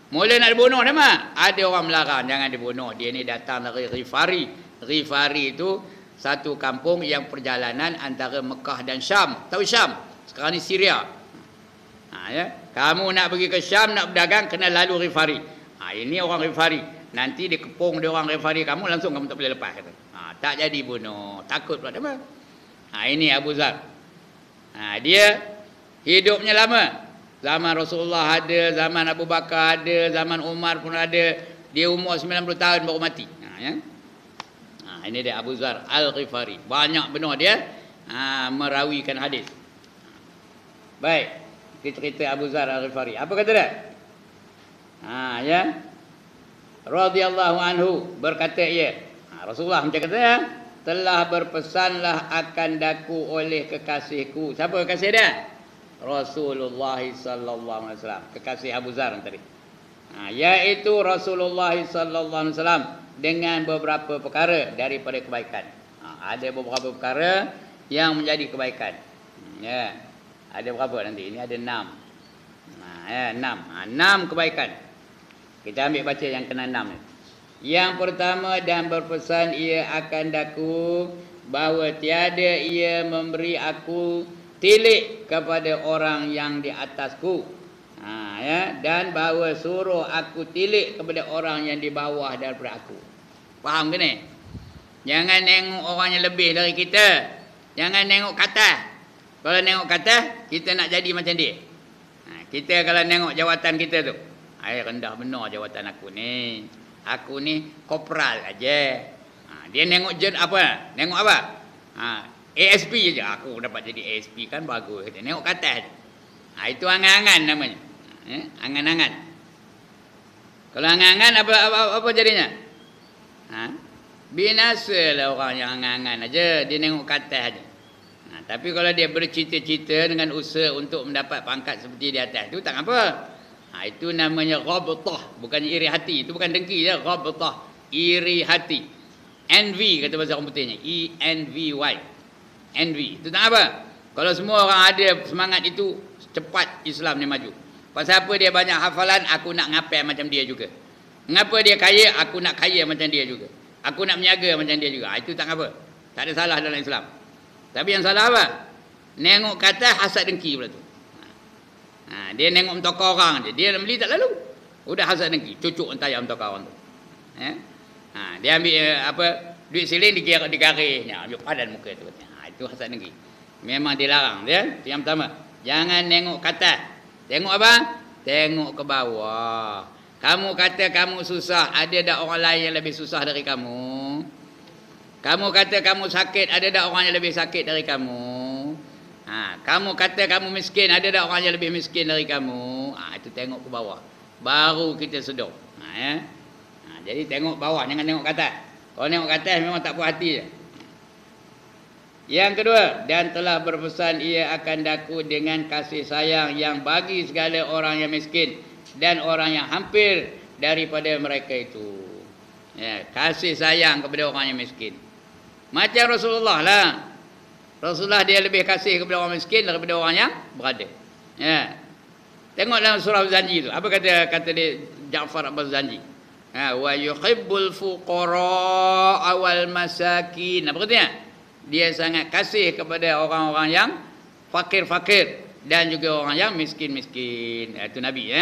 Mula nak dibunuh dia ada orang melarang jangan dibunuh. Dia ni datang dari Ghifari. Ghifari itu satu kampung yang perjalanan antara Mekah dan Syam. Tahu Syam? Sekarang ni Syria. Kamu nak pergi ke Syam, nak berdagang, kena lalu Ghifari. Ini orang Ghifari. Nanti dikepung dia orang Ghifari kamu, langsung kamu tak boleh lepas. Kata. Tak jadi bunuh. Takut pula dia. Ini Abu Zar. Dia hidupnya lama. Zaman Rasulullah ada, zaman Abu Bakar ada, zaman Umar pun ada. Dia umur 90 tahun baru mati. Ini dia Abu Zar Al-Ghifari. Banyak benar dia merawikan hadis. Baik, kita cerita Abu Zar Al-Ghifari. Apa kata dia? Ya. Radhiyallahu anhu, berkata ia. Rasulullah macam kata ya, telah berpesanlah akan daku oleh kekasihku. Siapa kekasih dia? Rasulullah sallallahu alaihi wasallam, kekasih Abu Zar tadi. Yaitu Rasulullah sallallahu alaihi wasallam dengan beberapa perkara daripada kebaikan. Ada beberapa perkara yang menjadi kebaikan. Ya. Ada berapa nanti? Ini ada 6. 6 kebaikan. Kita ambil baca yang kena 6 ni. Yang pertama, dan berpesan ia akan daku bahawa tiada ia memberi aku tilik kepada orang yang di atasku. Ya, dan bahawa suruh aku tilik kepada orang yang di bawah daripada aku. Faham ke ni? Jangan tengok orang yang lebih dari kita. Jangan tengok kata. Kalau tengok kata, kita nak jadi macam dia. Kita kalau tengok jawatan kita tu, rendah benar jawatan aku ni. Aku ni kopral aja. Dia tengok apa? Tengok apa? ASP je. Aku dapat jadi ASP kan bagus. Dia tengok kata je. Itu angan-angan namanya. Angan-angan. Kalau angan-angan apa jadinya? Binasalah orang yang angan-angan aja. Dia tengok kata aja. Tapi kalau dia bercita-cita dengan usaha untuk mendapat pangkat seperti di atas, itu tak apa. Itu namanya ghabtah, bukan iri hati. Itu bukan dengki je, ghabtah, iri hati. Envy kata bahasa orang putihnya, ENVY. Envy. Itu tak apa. Kalau semua orang ada semangat itu, cepat Islam ni maju. Pasal apa dia banyak hafalan, aku nak ngapel macam dia juga. Mengapa dia kaya, aku nak kaya macam dia juga. Aku nak menjaga macam dia juga. Itu tak apa. Tak ada salah dalam Islam. Tapi yang salah apa? Nengok kata hasad dengki pula tu. Dia nengok mentokar orang je. Dia nak beli tak lalu. Udah hasad dengki. Cucuk entah yang mentokar orang tu. Dia ambil duit siling digarisnya. Ambil padan muka tu. Itu hasad dengki. Memang dilarang dia. Itu yang pertama. Jangan nengok kata. Tengok apa? Tengok ke bawah. Kamu kata kamu susah. Ada tak orang lain yang lebih susah dari kamu? Kamu kata kamu sakit, ada tak orang yang lebih sakit dari kamu? Kamu kata kamu miskin, ada tak orang yang lebih miskin dari kamu? Itu tengok ke bawah. Baru kita sedar. Jadi tengok bawah, jangan tengok kata. Kalau tengok kata memang tak puas hati je. Yang kedua, dan telah berpesan ia akan daku dengan kasih sayang yang bagi segala orang yang miskin dan orang yang hampir daripada mereka itu. Kasih sayang kepada orang yang miskin. Macam Rasulullah lah. Rasulullah dia lebih kasih kepada orang miskin daripada orang yang berada. Tengok dalam surah Zanji tu. Apa kata dia Ja'far Abbas Zanji? Wa yuhibbul fuqara wal masakin. Apa katanya? Dia sangat kasih kepada orang-orang yang fakir-fakir dan juga orang yang miskin-miskin. Itu Nabi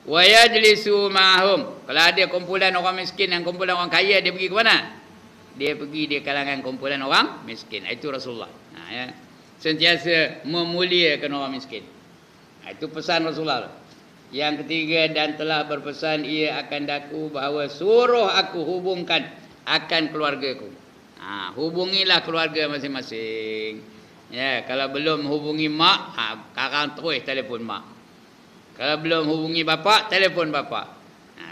wa yajlisu ma'hum. Kalau ada kumpulan orang miskin dan kumpulan orang kaya, dia pergi ke mana? Dia pergi di kalangan kumpulan orang miskin. Itu Rasulullah. Sentiasa memuliakan orang miskin. Itu pesan Rasulullah. Yang ketiga, dan telah berpesan ia akan daku bahawa suruh aku hubungkan akan keluargaku. Hubungilah keluarga masing-masing. Kalau belum hubungi mak, sekarang terus telefon mak. Kalau belum hubungi bapa, telefon bapa.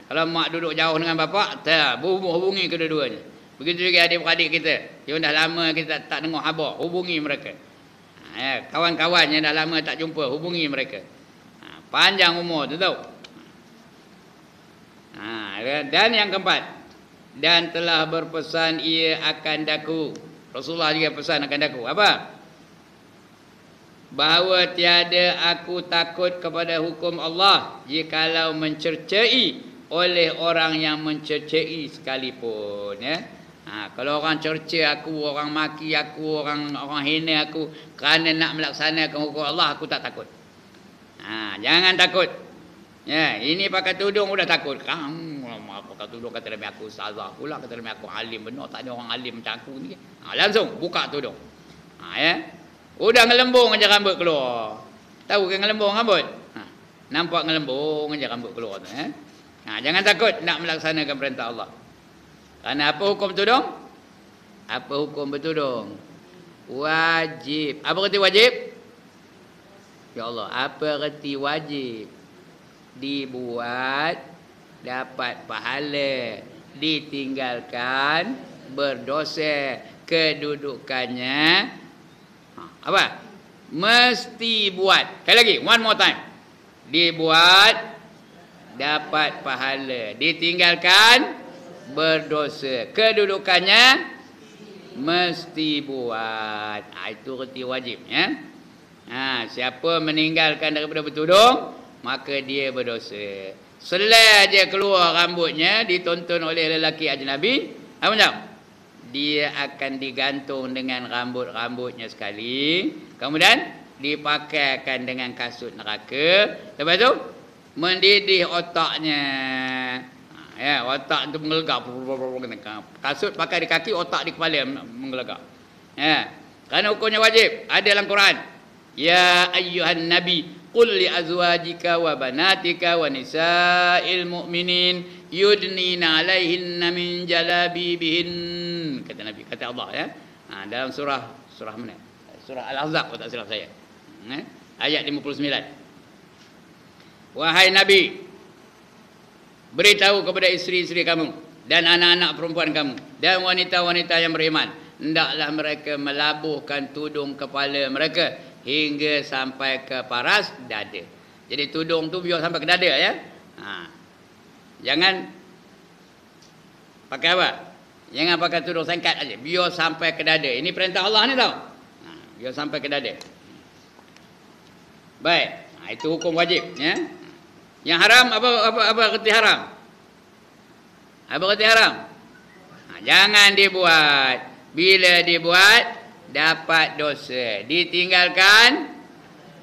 Kalau mak duduk jauh dengan bapa, hubungi kedua-duanya. Begitu juga adik-beradik kita. Yang dah lama kita tak dengar khabar, hubungi mereka. Kawan-kawan yang dah lama tak jumpa, hubungi mereka. Panjang umur tu tahu. Dan yang keempat, dan telah berpesan ia akan daku. Rasulullah juga pesan akan daku. Apa? Bahawa tiada aku takut kepada hukum Allah jikalau mencercai oleh orang yang mencercai sekalipun. Kalau orang cerca aku, orang maki aku, orang hina aku kerana nak melaksanakan hukum Allah, aku tak takut. Jangan takut. Ini pakai tudung sudah takut. Pakai tudung kata demi aku ustazah pula, kata demi aku alim benar, tak ada orang alim macam aku ni. Langsung buka tudung. Udah ngelembung aja rambut keluar. Tahu kan ngelembung rambut? Nampak ngelembung aja rambut keluar tu. Jangan takut nak melaksanakan perintah Allah. Kerana apa hukum tudung? Apa hukum bertudung? Wajib. Apa erti wajib? Ya Allah, apa erti wajib? Dibuat dapat pahala, ditinggalkan berdosa. Kedudukannya apa? Mesti buat. Sekali lagi, one more time. Dibuat dapat pahala, ditinggalkan berdosa. Kedudukannya mesti buat. Itu erti wajib ya. Siapa meninggalkan daripada bertudung, maka dia berdosa. Selai aja keluar rambutnya ditonton oleh lelaki ajnabi, apa macam? Dia akan digantung dengan rambut-rambutnya sekali. Kemudian dipakaikan dengan kasut neraka. Lepas tu mendidih otaknya. Ya, otak tu menggelegak. Kasut pakai di kaki, otak di kepala menggelegak. Ya. Kerana hukumnya wajib. Ada dalam Quran. Ya ayyuhan nabi qul li azwajika wa banatika wa nisa'il mu'minin yudnina 'alaihinna min jalabibihin. Kata Nabi, kata Allah ya. Dalam surah mana? Surah Al-Ahzab, kalau tak silap saya. Ayat 59. Wahai Nabi, beritahu kepada isteri-isteri kamu dan anak-anak perempuan kamu dan wanita-wanita yang beriman, hendaklah mereka melabuhkan tudung kepala mereka hingga sampai ke paras dada. Jadi tudung tu biar sampai ke dada ya. Jangan pakai apa? Jangan pakai tudung singkat aja. Biar sampai ke dada. Ini perintah Allah ni tau. Biar sampai ke dada. Baik. Itu hukum wajib ya. Yang haram apa kerti haram? Apa kerti haram? Jangan dibuat. Bila dibuat dapat dosa. Ditinggalkan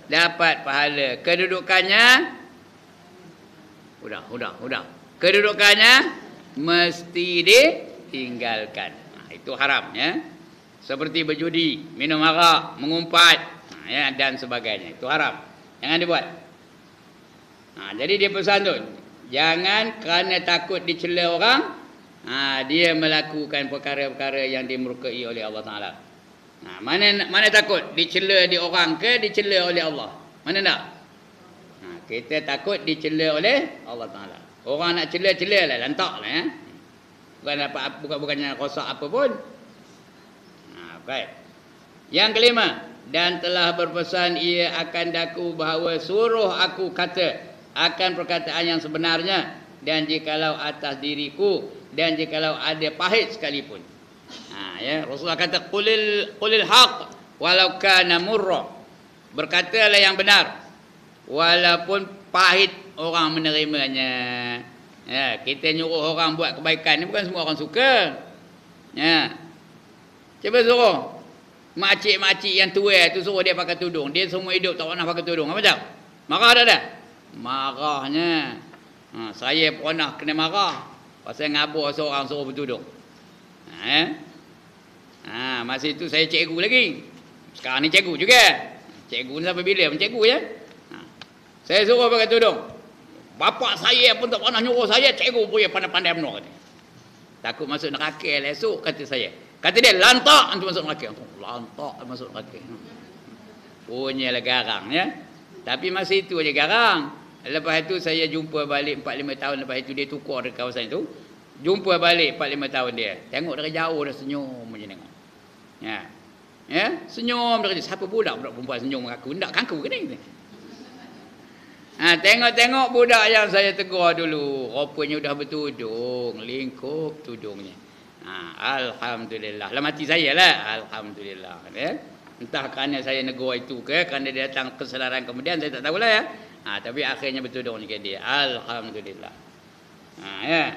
dapat pahala. Kedudukannya udah. Kedudukannya mesti ditinggalkan. Itu haram ya. Seperti berjudi, minum arak, mengumpat ya, dan sebagainya. Itu haram. Jangan dibuat. Jadi dia pesan tu, jangan kerana takut dicela orang, dia melakukan perkara-perkara yang dimurkai oleh Allah Taala. Mana takut dicela di orang ke dicela oleh Allah? Mana nak? Kita takut dicela oleh Allah Taala. Orang nak cela lah, lantaklah ya. Bukannya rosak apa pun. Baik. Yang kelima, dan telah berpesan ia akan daku bahawa suruh aku kata akan perkataan yang sebenarnya, dan jikalau atas diriku, dan jikalau ada pahit sekalipun. Ya, Rasulullah kata qulil haq walau kana murra. Berkatalah yang benar walaupun pahit orang menerimanya. Ya, kita nyuruh orang buat kebaikan ni bukan semua orang suka. Ya. Cuba suruh makcik-makcik yang tua tu suruh dia pakai tudung. Dia semua hidup tak pernah pakai tudung. Apa macam? Marah dah? Marahnya. Saya pernah kena marah pasal ngabur seorang suruh bertudung. Masa itu saya cikgu lagi. Sekarang ni cikgu juga. Cikgu ni sampai bila pun cikgu ya. Saya suruh pakai tudung. Bapak saya pun tak pernah nyuruh saya. Cikgu pun yang pandai-pandai benar. Takut masuk neraka esok kata saya. Kata dia, lantak antum masuk neraka. Lantak masuk neraka. Punyalah garang ya. Tapi masa itu aja garang. Lepas itu saya jumpa balik 4-5 tahun lepas itu dia tukar di kawasan itu. Jumpa balik 4-5 tahun dia. Tengok dari jauh dah senyum macam tengok. Ya, senyum dari siapa budak perempuan senyum dengan aku. Ndak kangku ke ni? Tengok-tengok budak yang saya tegur dulu. Rupanya dah bertudung, lingkup tudungnya. Alhamdulillah. Lah mati saya lah. Alhamdulillah. Ya? Entah kerana saya negur itu ke, kerana dia datang kesadaran kemudian, saya tak tahulah ya. Tapi akhirnya bertudung juga dia. Alhamdulillah. Ya.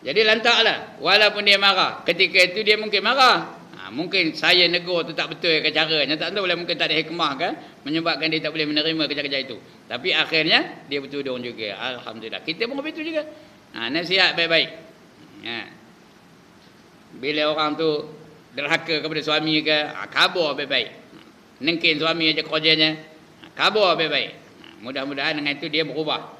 Jadi lantaklah. Walaupun dia marah. Ketika itu dia mungkin marah. Mungkin saya negur tu tak betul ke caranya. Tak tahu lah, mungkin tak ada hikmah kan. Menyebabkan dia tak boleh menerima kerja-kerja itu. Tapi akhirnya dia bertudung juga. Alhamdulillah. Kita pun begitu juga. Nasihat baik-baik. Ya. Bila orang tu derhaka kepada suami ke, khabar baik-baik. Nengkin suami aja kerjanya, khabar baik-baik. Mudah-mudahan dengan itu dia berubah.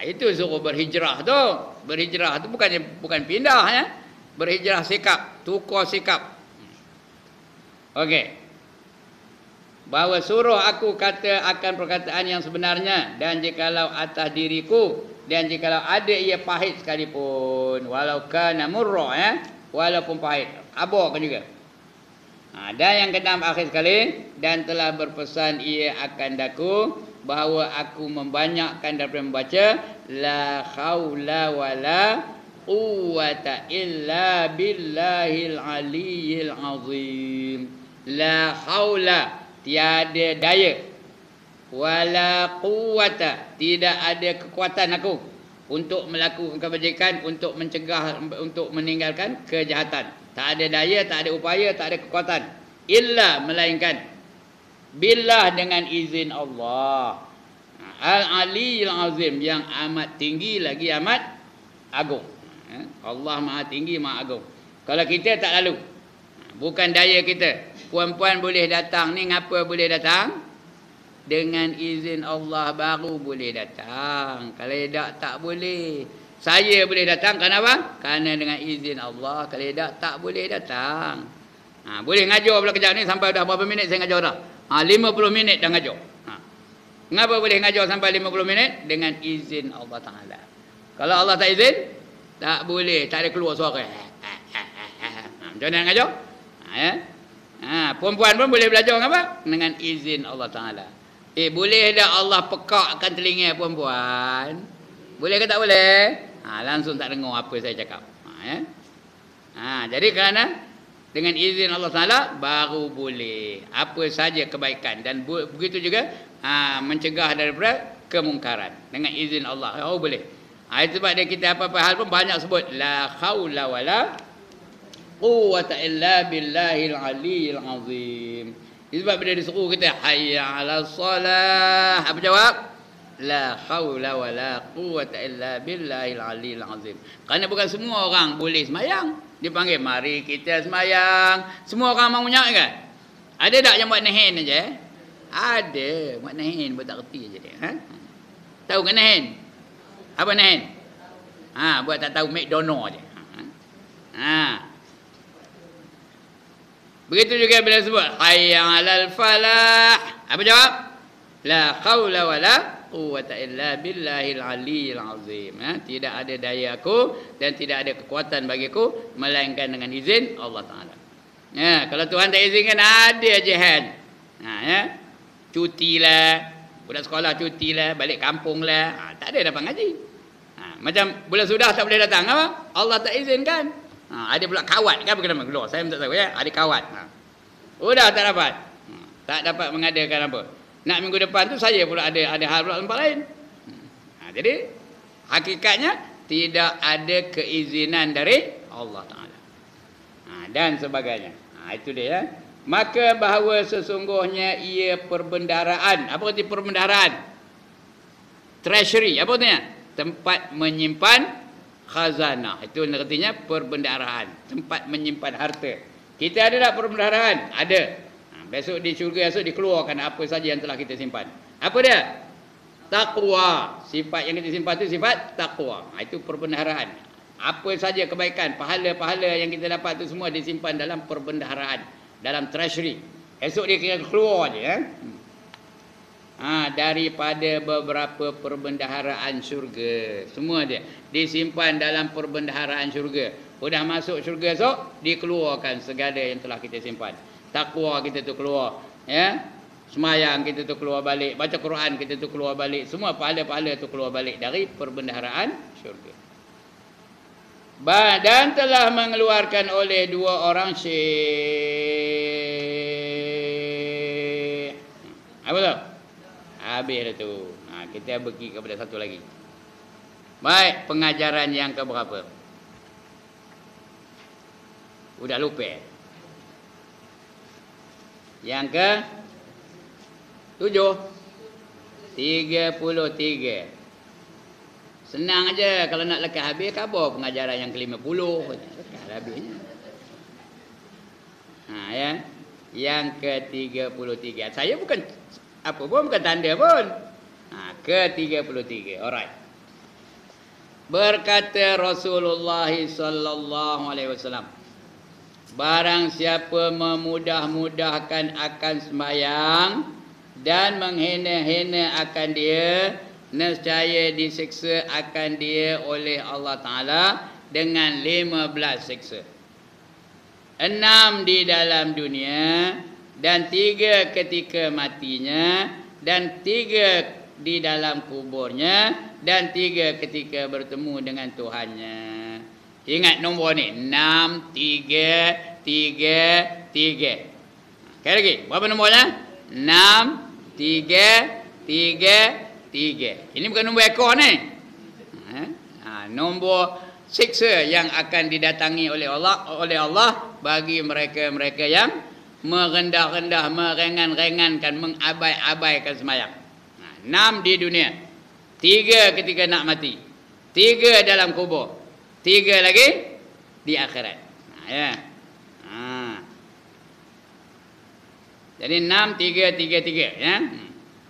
Itu suruh berhijrah tu. Berhijrah tu bukan pindah ya. Berhijrah sikap, tukar sikap. Okey. Bahawa suruh aku kata akan perkataan yang sebenarnya, dan jikalau atas diriku, dan jikalau ada ia pahit sekalipun, walau kana murra ya. Walaupun pahit, aborkan juga. Dan yang keenam akhir sekali, dan telah berpesan ia akan daku bahawa aku membanyakkan daripada membaca la haula wala quwwata illa billahil aliyyil azim. La haula, tiada daya, wala quwwata, tidak ada kekuatan aku untuk melakukan kebajikan, untuk mencegah, untuk meninggalkan kejahatan. Tak ada daya, tak ada upaya, tak ada kekuatan. Illa, melainkan billah, dengan izin Allah. Al-Aliyyil Azim, yang amat tinggi lagi amat agung. Allah Maha tinggi, Maha agung. Kalau kita tak lalu, bukan daya kita. Puan-puan boleh datang ni, ngapa boleh datang? Dengan izin Allah baru boleh datang. Kalau tak boleh. Saya boleh datang kenapa? Kerana dengan izin Allah. Kalau tak boleh datang. Boleh ngajar pula kejap ni sampai dah berapa minit saya ngajar dah? 50 minit dah ngajar. Mengapa boleh ngajar sampai 50 minit? Dengan izin Allah Ta'ala. Kalau Allah tak izin, tak boleh. Tak ada keluar suara. Macam mana nak ngajar? Perempuan pun boleh belajar apa? Dengan izin Allah Ta'ala. Boleh tak Allah pekakkan telinga perempuan? Boleh ke tak boleh? Langsung tak dengar apa saya cakap. Jadi kerana dengan izin Allah Ta'ala baru boleh apa saja kebaikan. Dan begitu juga mencegah daripada kemungkaran. Dengan izin Allah. Boleh. Itu sebab dia kita apa-apa hal pun banyak sebut. La khawla wa la quwwata illa billahil aliyyil azim. Itu sebab bila disuruh kita hayya 'alas salah. Apa jawab? La khawla wa la quwwata illa billahil aliyyil azim. Kerana bukan semua orang boleh semayang. Dia panggil, mari kita semayang. Semua orang maunya kan? Ada tak yang buat nahin aja? Ada. Buat nahin, buat tak kerti aja dia. Tahu kan nahin? Apa nahin? Buat tak tahu McDonald aja. Begitu juga bila sebut hayya 'alal falah. Apa jawab? La haula wala quwwata illa billahil aliyyil azim. Tidak ada daya aku dan tidak ada kekuatan bagiku melainkan dengan izin Allah Taala. Kalau Tuhan tak izinkan ada jihad. Cutilah, budak sekolah cutilah, balik kampung lah. Tak ada dapat ngaji. Macam bulan sudah tak boleh datang apa? Allah tak izinkan. Ada pula kawat kan berkenaan keluar. Saya tak tahu ya, ada kawat. Sudah tak dapat. Tak dapat mengadakan apa. Nak minggu depan tu saya pula ada hal pula tempat lain. Jadi hakikatnya tidak ada keizinan dari Allah Taala. Dan sebagainya. Itu dia ya. Maka bahawa sesungguhnya ia perbendaharaan. Apa arti perbendaharaan? Treasury. Apa artinya? Tempat menyimpan khazanah. Itu artinya perbendaharaan. Tempat menyimpan harta. Kita ada tak perbendaharaan? Ada. Besok di syurga esok dikeluarkan apa saja yang telah kita simpan. Apa dia? Taqwa. Sifat yang kita simpan itu sifat taqwa. Itu perbendaharaan. Apa saja kebaikan, pahala-pahala yang kita dapat itu semua disimpan dalam perbendaharaan, dalam treasury. Esok dia kira keluar je daripada beberapa perbendaharaan syurga. Semua dia disimpan dalam perbendaharaan syurga. Sudah masuk syurga esok, dikeluarkan segala yang telah kita simpan. Takwa kita tu keluar, ya. Semayang kita tu keluar balik, baca Quran kita tu keluar balik, semua pahala-pahala tu keluar balik dari perbendaharaan syurga. Dan telah mengeluarkan oleh dua orang syekh. Apa tu? Habis dah tu. Kita pergi kepada satu lagi. Baik, pengajaran yang keberapa? Udah lupa. Yang ke 7 33. Senang aja kalau nak lekas habis khabar pengajaran yang ke-50 lekas habisnya. Ya. Yang ke-33. Saya bukan apa pun, bukan tanda pun. Ke-33. Alright. Berkata Rasulullah sallallahu alaihi wasallam, barang siapa memudah-mudahkan akan sembahyang dan menghina-hina akan dia, nescaya disiksa akan dia oleh Allah Ta'ala dengan 15 siksa. 6 di dalam dunia dan 3 ketika matinya dan 3 di dalam kuburnya dan 3 ketika bertemu dengan Tuhannya. Ingat nombor ni 6, 3, 3, 3. Sekali lagi, berapa nombornya? 6, 3, 3, 3. Ini bukan nombor ekor ni. Nombor siksa yang akan didatangi oleh Allah bagi mereka-mereka yang merendah-rendah, merengan-rengankan, mengabai-abaikan sembahyang. 6 di dunia, 3 ketika nak mati, 3 dalam kubur, 3 lagi di akhirat. Ya. Jadi 6, 3, 3, 3. Ya.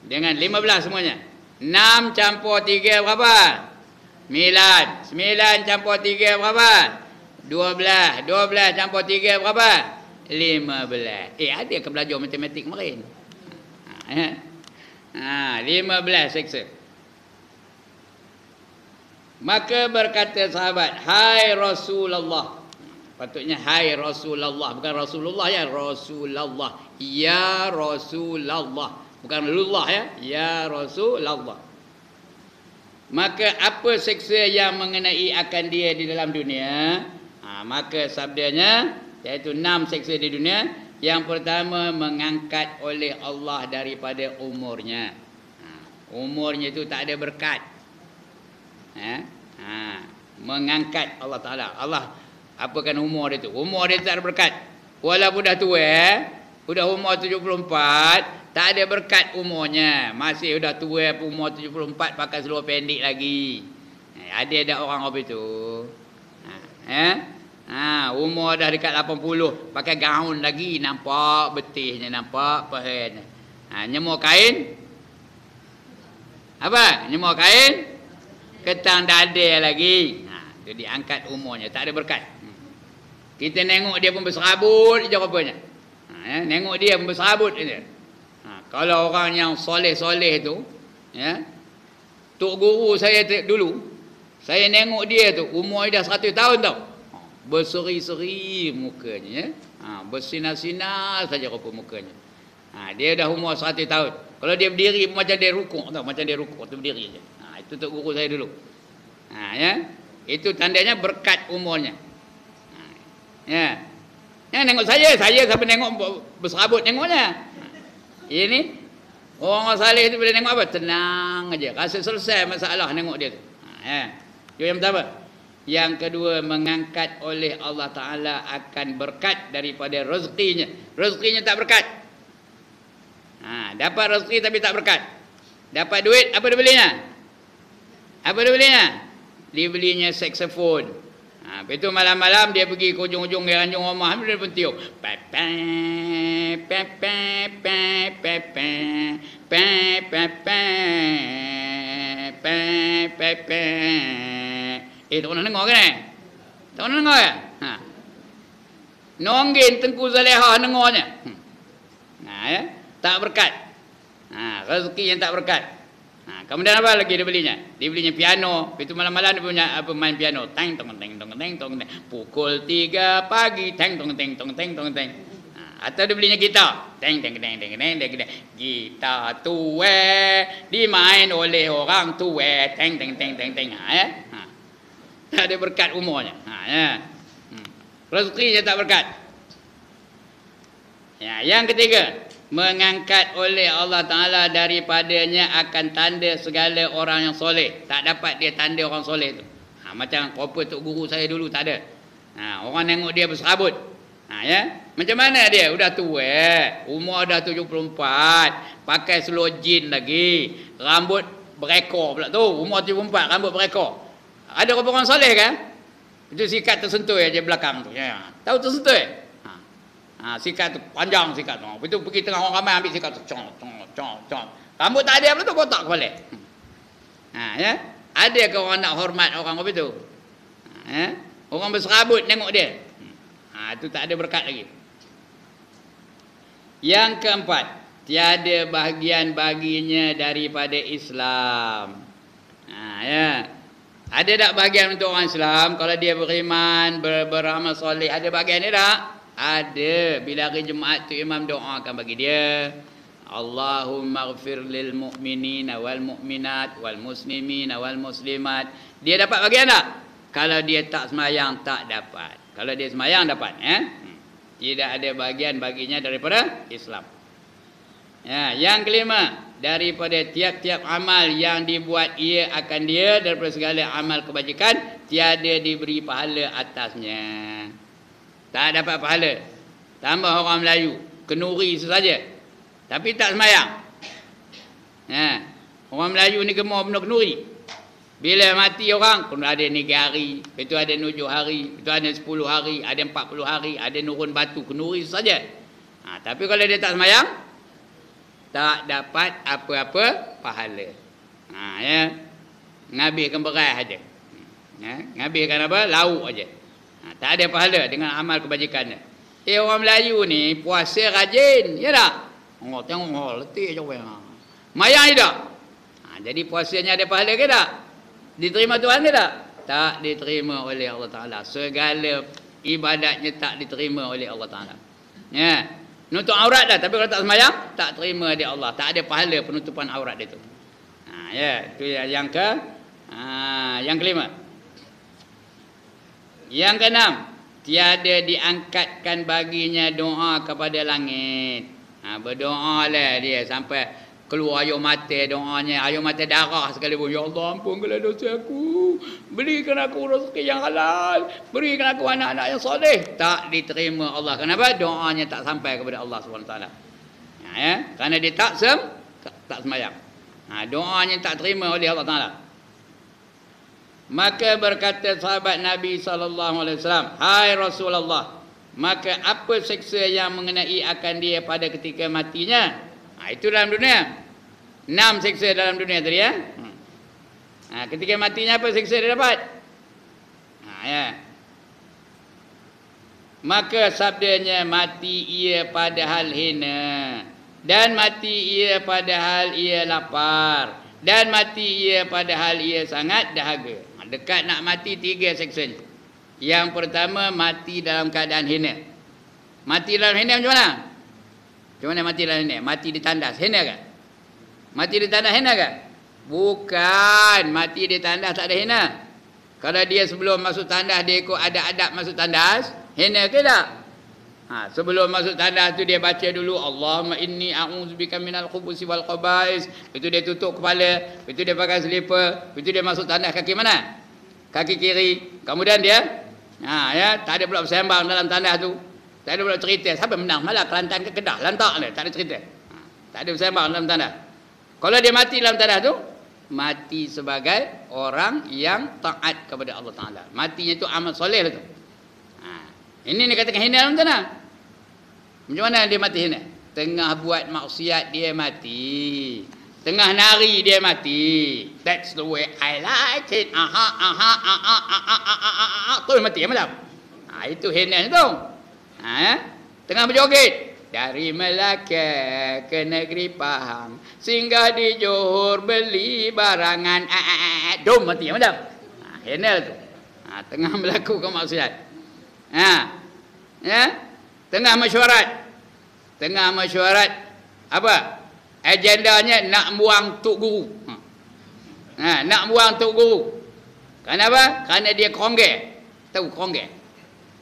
Dengan 15 semuanya. 6 campur 3 berapa? 9. 9 campur 3 berapa? 12. 12 campur 3 berapa? 15. Ada ke belajar matematik kemarin? 15 seksa. Maka berkata sahabat, hai Rasulullah. Patutnya hai Rasulullah, bukan Rasulullah ya, Rasulullah. Ya Rasulullah, bukan Rasulullah ya, ya Rasulullah. Maka apa seksa yang mengenai akan dia di dalam dunia? Maka sabdanya, iaitu 6 seksa di dunia. Yang pertama, mengangkat oleh Allah daripada umurnya. Umurnya itu tak ada berkat. Mengangkat Allah Ta'ala. Allah apakan umur dia tu? Umur dia tak ada berkat. Walaupun dah tua, sudah umur 74, tak ada berkat umurnya. Masih sudah tua umur 74 pakai seluar pendek lagi. Ada orang apa itu? Umur dah dekat 80, pakai gaun lagi, nampak betihnya, nampak pahanya. Nyemur kain. Apa? Nyemur kain, ketang dada lagi. Dia diangkat umurnya, tak ada berkat. Kita nengok dia pun berserabut je rupanya. Nengok dia pun berserabut je. Kalau orang yang soleh-soleh tu, ya, tok guru saya dulu, saya nengok dia tu, umur dia dah 100 tahun tau. Berseri-seri mukanya, bersinar-sinar saja rupa mukanya. Dia dah umur 100 tahun. Kalau dia berdiri macam dia rukuk tau, macam dia rukuk tu berdiri je. Itu tok guru saya dulu. Ya. Itu tandanya berkat umurnya. Ya. Nengok saya sampai nengok berserabut nengoknya. Ini orang saleh tu bila nengok apa? Tenang aja. Rasa selesai masalah nengok dia tu. Ya. Itu yang pertama. Yang kedua, mengangkat oleh Allah Ta'ala akan berkat daripada rezekinya. Rezekinya tak berkat. Dapat rezeki tapi tak berkat. Dapat duit, apa dia belinya? Apa dia belinya? Dia belinya saksofon. Lepas itu malam-malam dia pergi ke ujung-ujung ranjung rumah, dia pun tiup. Tak pernah dengar kan? Tak pernah dengar ya? Nonggin Tengku Zaleha dengarnya. Ya? Tak berkat. Rezeki yang tak berkat. Kemudian apa lagi dia belinya? Dia belinya piano. Itu malam-malam dia punya main piano. Teng tong teng tong teng tong teng. Pukul 3 pagi teng tong teng tong teng tong teng. Atau dia belinya gitar. Teng teng teng teng teng teng. Gitar tua dimain oleh orang tua. Teng teng teng teng teng. Ya. Tak ada berkat umurnya. Ya. Rezekinya tak berkat. Ya, yang ketiga, mengangkat oleh Allah Ta'ala daripadanya akan tanda segala orang yang soleh. Tak dapat dia tanda orang soleh tu. Macam apa tok guru saya dulu tak ada. Orang tengok dia berserabut. Ya. Macam mana dia? Udah tua, umur dah 74, pakai seluar jin lagi, rambut berekor pula tu, umur 74 rambut berekor. Ada orang soleh kan? Itu sikat tersentuh aja belakang tu. Ya. Tahu tersentuh? Sikat tu panjang sikat tu. Betul pergi tengah orang ramai ambil sikat tu. Cong. Rambut tak ada pula tu botak kepala. Ya. Ada ke orang nak hormat orang begitu? Ya. Orang berserabut tengok dia. Itu tak ada berkat lagi. Yang keempat, tiada bahagian baginya daripada Islam. Ya. Ada tak bahagian untuk orang Islam kalau dia beriman, beramal soleh? Ada bahagian dia tak? Ada. Bila hari Jumaat tu imam doa akan bagi dia, Allahumma ghfir lil mu'minina wal mu'minat wal muslimina wal muslimat. Dia dapat bahagian tak? Kalau dia tak semayang tak dapat. Kalau dia semayang dapat. Tidak ada bahagian baginya daripada Islam. Ya, yang kelima, daripada tiap-tiap amal yang dibuat ia akan dia daripada segala amal kebajikan, tiada diberi pahala atasnya. Tak dapat pahala. Tambah orang Melayu, kenuri sesaja. Tapi tak semayang. Orang Melayu ni gemar benda kenuri. Bila mati orang, pun ada 3 hari, itu ada 7 hari, itu ada 10 hari, ada 40 hari, ada nurun batu, kenuri saja. Tapi kalau dia tak semayang, tak dapat apa-apa pahala. Ya. Ngabihkan beras saja. Ya. Ngabihkan apa? Lauk saja. Tak ada pahala dengan amal kebajikannya. Orang Melayu ni puasa rajin, ya tak? Oh, tengok, letih je orang. Mayang tak? Jadi puasanya ada pahala ke tak? Diterima Tuhan ke tak? Tak diterima oleh Allah Ta'ala. Segala ibadatnya tak diterima oleh Allah Ta'ala. Ya. Nutup aurat dah, tapi kalau tak semayang, tak terima dia Allah. Tak ada pahala penutupan aurat dia tu. Ya, itu yang kelima. Yang keenam, tiada diangkatkan baginya doa kepada langit. Berdoa lah dia sampai keluar air mata doanya, air mata darah sekalipun. Ya Allah, ampunkanlah dosa aku. Berikan aku rezeki yang halal. Berikan aku anak-anak yang soleh. Tak diterima Allah. Kenapa? Doanya tak sampai kepada Allah SWT. Ya, kerana dia tak semayang. Doanya tak terima oleh Allah Ta'ala. Maka berkata sahabat Nabi SAW, hai Rasulullah, maka apa siksa yang mengenai akan dia pada ketika matinya? Itu dalam dunia. 6 siksa dalam dunia tadi ya. Ketika matinya apa siksa dia dapat? Ya. Maka sabdanya, mati ia padahal hina, dan mati ia padahal ia lapar, dan mati ia padahal ia sangat dahaga. Dekat nak mati 3 siksanya. Yang pertama, mati dalam keadaan hina. Mati dalam hina macam mana? Macam mana mati dalam hina? Mati ditandas, hina kan? Mati ditandas hina kan? Bukan, mati ditandas tak ada hina. Kalau dia sebelum masuk tandas dia ikut adab-adab masuk tandas, hina ke tak? Sebelum masuk tandas tu dia baca dulu Allahumma inni a'udzubika minal khubuthi wal khaba'is. Itu dia tutup kepala, itu dia pakai selipar, itu dia masuk tandas kaki mana? Kaki kiri. Kemudian dia ya, tak ada pula bersembang dalam tandas tu. Tak ada pula cerita siapa menang malah Kelantan ke Kedah, lantak dia, tak ada cerita. Tak ada bersembang dalam tandas. Kalau dia mati dalam tandas tu, mati sebagai orang yang taat kepada Allah Ta'ala. Matinya itu amal soleh lah tu. Ini ni katakan hina dalam tanah. Macam mana dia mati hina? Tengah buat maksiat dia mati. Tengah nari dia mati. That's the way I like it. Tu mati malam. Itu hina tu. Tengah berjoget. Dari Melaka ke negeri Pahang, singgah di Johor beli barangan. Dom mati malam. Hina tu. Tengah melakukan maksiat. Ya, tengah mesyuarat. Tengah mesyuarat apa? Agendanya nak buang tok guru. Nak buang tok guru. Kenapa? Kerana dia kongge. Tahu kongge?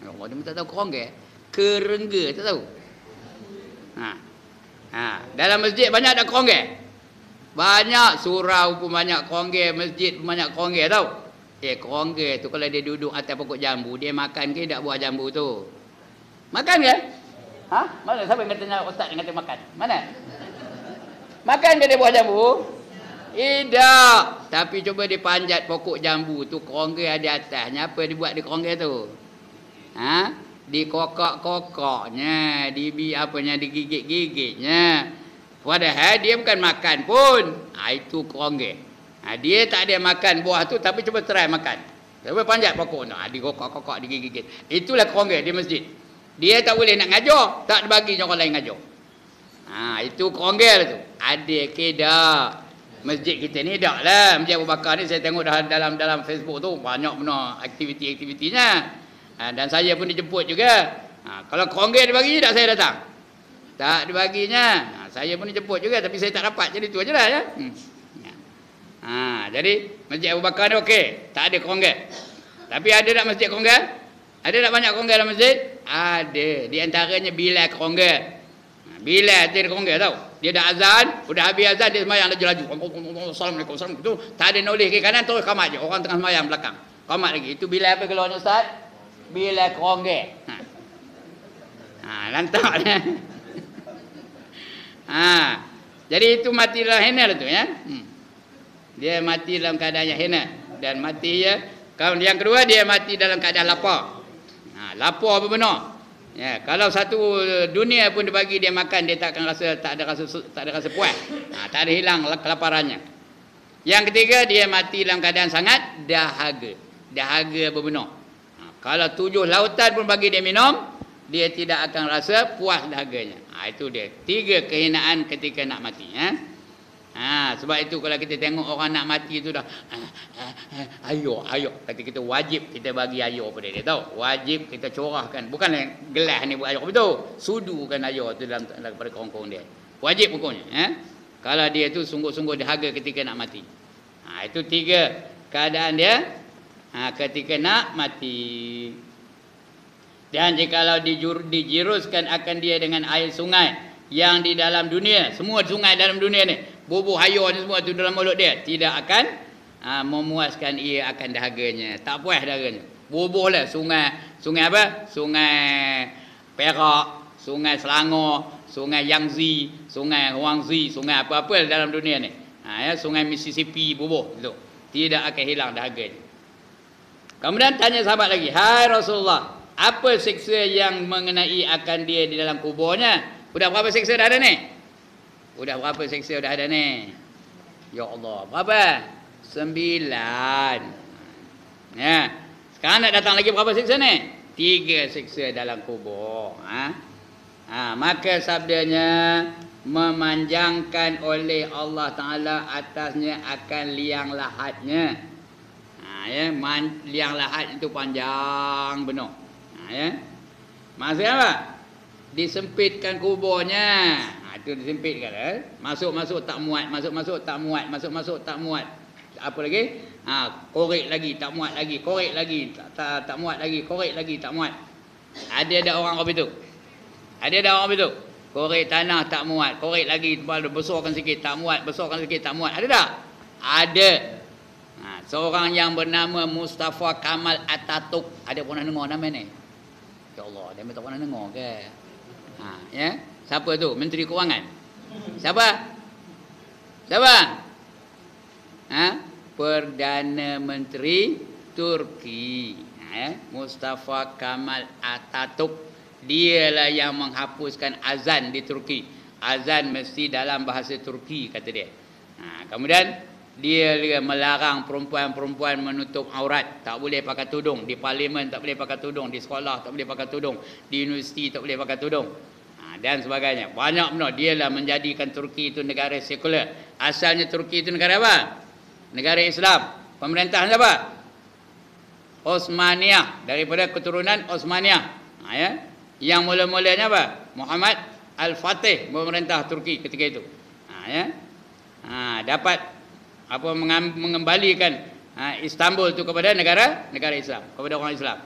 Allah dia tak tahu kongge. Kerengga tak tahu. Dalam masjid banyak ada kongge. Banyak surau pun banyak kongge, masjid pun banyak kongge tahu. Kongge tu kalau dia duduk atas pokok jambu, dia makan ke tak buah jambu tu? Makan ke? Mana siapa yang katanya ustaz yang kata makan? Mana? Makan ke dia buah jambu? Tidak. Tapi cuba dia panjat pokok jambu tu, kongge ada atasnya. Apa dia buat di kongge tu? Dikokok-kokoknya, digigit-gigitnya. Padahal dia bukan makan pun. Itu kongge. Dia tak ada makan buah tu, tapi cuba try makan. Cuba panjat pokok tu, dikokok-kokok, digigit. Itulah kongge di masjid. Dia tak boleh nak ngajar, tak bagi orang lain ngajar. Itu kongge tu. Ada ke tak? Masjid kita ni tak lah. Masjid Abu Bakar ni saya tengok dalam Facebook tu banyak benar aktiviti-aktivitinya. Dan saya pun dijemput juga. Kalau kongge dibagi tak saya datang. Tak dibaginya. Saya pun dijemput juga tapi saya tak dapat. Jadi tu ajalah ya. Jadi Masjid Abu Bakar ni okey, tak ada kongge. Tapi ada tak masjid kongge? Ada tak banyak kongge dalam masjid? Ada. Di antaranya bilal kongge. Bilal dia kongge tahu. Dia dah azan, sudah habis azan dia sembahyang laju-laju. Assalamualaikum. Tu tak ada noleh ke kanan terus qamat je. Orang tengah sembahyang belakang. Qamat lagi. Itu bilal apa keluar ustaz? Bilal kongge. Lantak dia. Jadi itu mati dalam hina tu ya. Dia mati dalam keadaan yang hina. dan mati ya. Kalau yang kedua dia mati dalam keadaan lapar. Lapar apa benar? Ya, kalau satu dunia pun dibagi dia makan, dia tak akan rasa, tak ada rasa puas. Tak ada hilang kelaparannya. Yang ketiga dia mati dalam keadaan sangat dahaga. Dahaga apa benar? Kalau 7 lautan pun bagi dia minum, dia tidak akan rasa puas dahaganya. Itu dia. 3 kehinaan ketika nak mati. Sebab itu kalau kita tengok orang nak mati itu dah ayo. Kata kita wajib kita bagi ayo pada dia, tahu? Wajib kita curahkan. Bukan gelas ni buat ayo betul. Sudukan ayo tu dalam daripada kerongkong dia. Wajib pokoknya. Kalau dia tu sungguh-sungguh dahaga ketika nak mati. Itu 3 keadaan dia ketika nak mati. Dan jikalau dijiruskan akan dia dengan air sungai yang di dalam dunia, semua sungai dalam dunia ni, bubuh air ni semua tu dalam mulut dia, tidak akan memuaskan ia akan dahaganya. Tak puas dahaganya. Bubuhlah sungai apa? Sungai Perak, sungai Selangor, sungai Yangtze, sungai Huangzi, sungai apa-apa dalam dunia ni. Sungai Mississippi bubuh itu. Tidak akan hilang dahaganya. Kemudian tanya sahabat lagi, "Hai Rasulullah, apa siksa yang mengenai akan dia di dalam kuburnya?" Udah berapa siksa dah ada ni? Udah berapa siksa dah ada ni? Ya Allah, berapa? 9. Ya. Sekarang nak datang lagi berapa siksa ni? 3 siksa dalam kubur. Maka sabdanya, memanjangkan oleh Allah Ta'ala atasnya akan liang lahatnya. Liang lahat itu panjang benar. Maksudnya apa? Disempitkan kuburnya. Itu disempitkan. Masuk tak muat, masuk tak muat, masuk tak muat. Apa lagi? Korek lagi, tak muat lagi, korek lagi, tak muat lagi, korek lagi, tak muat. Ada orang apa itu? Ada orang apa itu? Korek tanah tak muat, korek lagi, besarkan sikit tak muat, besarkan sikit tak muat. Ada tak? Ada. Seorang yang bernama Mustafa Kamal Atatürk. Ada pernah dengar nama ni? Ya Allah, dia tak pernah dengar ke? Ya. Siapa tu? Menteri Kewangan. Siapa? Perdana Menteri Turki. Mustafa Kamal Atatürk. Dialah yang menghapuskan azan di Turki. Azan mesti dalam bahasa Turki, kata dia. Kemudian dia melarang perempuan-perempuan menutup aurat. Tak boleh pakai tudung. Di parlimen tak boleh pakai tudung. Di sekolah tak boleh pakai tudung. Di universiti tak boleh pakai tudung. Dan sebagainya. Banyak benar. Dialah menjadikan Turki itu negara sekular. Asalnya Turki itu negara apa? Negara Islam. Pemerintah siapa? Osmaniyah. Daripada keturunan Osmaniyah. Yang mula-mulanya apa? Muhammad Al-Fatih memerintah Turki ketika itu. Dapat mengembalikan Istanbul itu kepada negara Islam, kepada orang Islam.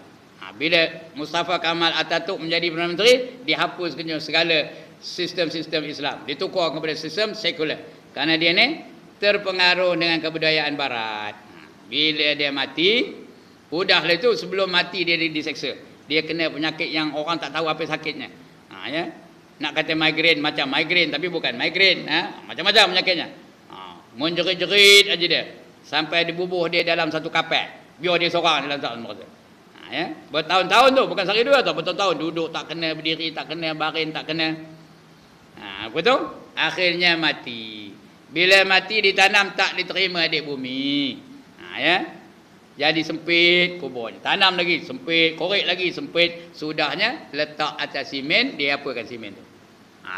Bila Mustafa Kamal Atatürk menjadi Perdana Menteri, dihapuskannya segala sistem-sistem Islam, ditukar kepada sistem sekular. Kerana dia ni terpengaruh dengan kebudayaan barat. Bila dia mati, udahlah itu sebelum mati dia diseksa. Dia kena penyakit yang orang tak tahu apa sakitnya. Nak kata migrain, macam migrain tapi bukan migrain. Macam-macam penyakitnya. Menjerit-jerit aja dia sampai dibubuh dia dalam satu kapek, biar dia seorang dalam satu mereka. Bertahun-tahun tu, bukan sehari dua tu, bertahun-tahun duduk tak kena, berdiri tak kena, baring tak kena. Apa tu? Akhirnya mati. Bila mati ditanam tak diterima di bumi. Jadi sempit kuburnya. Tanam lagi sempit, korek lagi sempit. Sudahnya letak atas simen, dia apakan simen tu.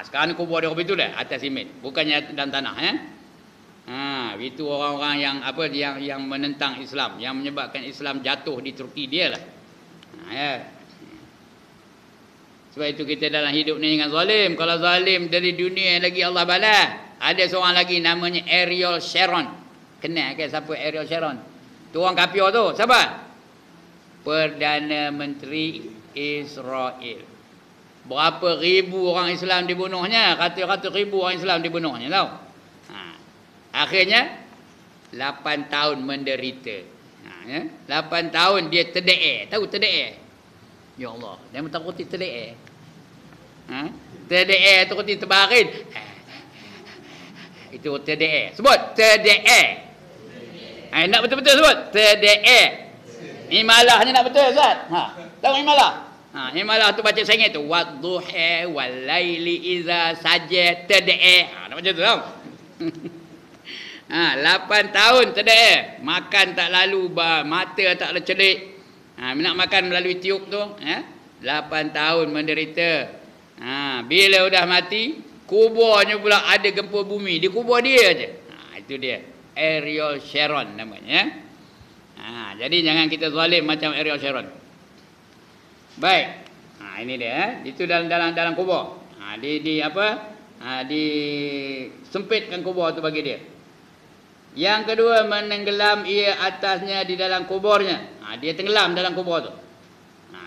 Sekarang kubur dia begitu dah, atas simen, bukannya dalam tanah. Itu orang-orang yang menentang Islam, yang menyebabkan Islam jatuh di Turki, dia lah. Sebab itu kita dalam hidup ni dengan zalim. Kalau zalim dari dunia lagi Allah balas. Ada seorang lagi namanya Ariel Sharon. Kenal ke siapa Ariel Sharon? Tu orang kafir tu. Siapa? Perdana Menteri Israel. Berapa ribu orang Islam dibunuhnya? Ratus-ratus ribu orang Islam dibunuhnya, tahu? Akhirnya 8 tahun menderita. 8 tahun dia terde'er. Tahu terde'er? Ya Allah, dia tak roti terde'er. Terde'er tu roti terbaring. Itu terde'er. Sebut terde'er. Nak betul-betul sebut. TDA. Imalahnya nak betul Ustaz. Tahu imalah? Imalah tu baca sengit tu. Wadduha wal laili iza sajad TDA. Nak baca tu tau. 8 tahun TDA. Makan tak lalu, mata tak lalu celik. Nak makan melalui tiup tu. 8 tahun menderita. Bila udah mati, kuburnya pula ada gempa bumi. Di kubur dia je. Itu dia. Ariel Sharon namanya. Jadi jangan kita zalim macam Ariel Sharon. Baik. Ini dia. Itu dalam kubur. Di apa? Disempitkan kubur tu bagi dia. Yang kedua, menenggelam ia atasnya di dalam kuburnya. Dia tenggelam dalam kubur tu.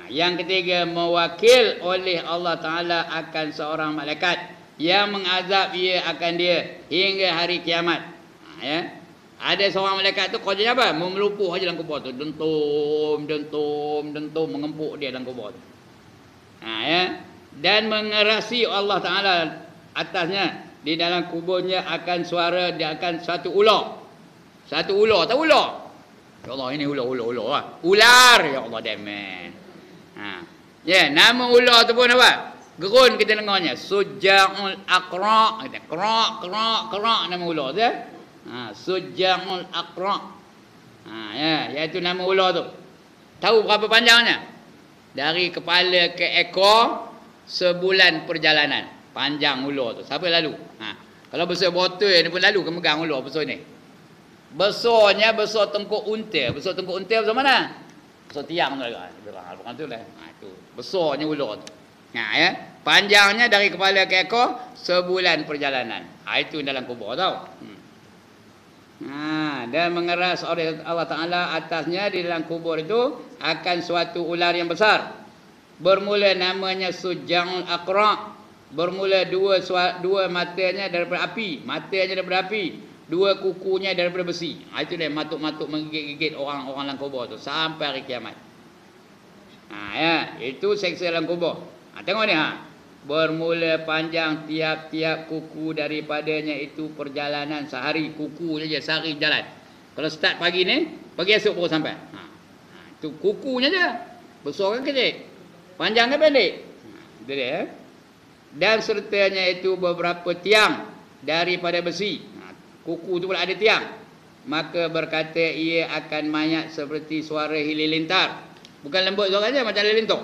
Yang ketiga, mewakil oleh Allah Ta'ala akan seorang malaikat yang mengazab ia akan dia hingga hari kiamat. Ada seorang malaikat tu kerjanya apa? Memelupuh aja dalam kubur tu. Dentum, mengempuk dia dalam kubur tu. Dan mengerasi Allah Ta'ala atasnya di dalam kuburnya akan suara, dia akan satu ular. Satu ular, tahu ular? Ya Allah, ini ular. Ular, ya Allah, demen. Nama ular tu pun apa? Gerun kita dengarnya. Suja'ul Aqra'. Kerak nama ular tu. Suja'ul Aqra'. Iaitu nama ular tu. Tahu berapa panjangnya? Dari kepala ke ekor, sebulan perjalanan. Panjang ular tu. Siapa lalu? Kalau besar botol ni pun lalu ke megang ular besar ni. Besarnya besar tengkuk unta. Besar tengkuk unta besar mana? Besar tiang tu lah. Bukan tu lah. Itu. Besarnya ular tu. Panjangnya dari kepala ke ekor, sebulan perjalanan. Itu dalam kubur tau. Dan mengeras oleh Allah Ta'ala atasnya di dalam kubur itu akan suatu ular yang besar. Bermula namanya Suja'ul Aqra'. Bermula dua matanya daripada api. Matanya daripada api. Dua kukunya daripada besi. Itu dia matuk-matuk menggigit-gigit orang-orang dalam kubur tu sampai hari kiamat. Itu seksa dalam kubur. Tengok ni. Bermula panjang tiap-tiap kuku daripadanya itu perjalanan sehari. Kuku saja sehari jalan. Kalau start pagi ni, pagi esok baru sampai. Itu kukunya je. Besar kan kecil? Panjang kan pendek? Itu dia. Dan sertanya itu beberapa tiang daripada besi. Kuku tu pula ada tiang. Maka berkata ia akan mayat seperti suara halilintar. Bukan lembut suaranya macam halilintar.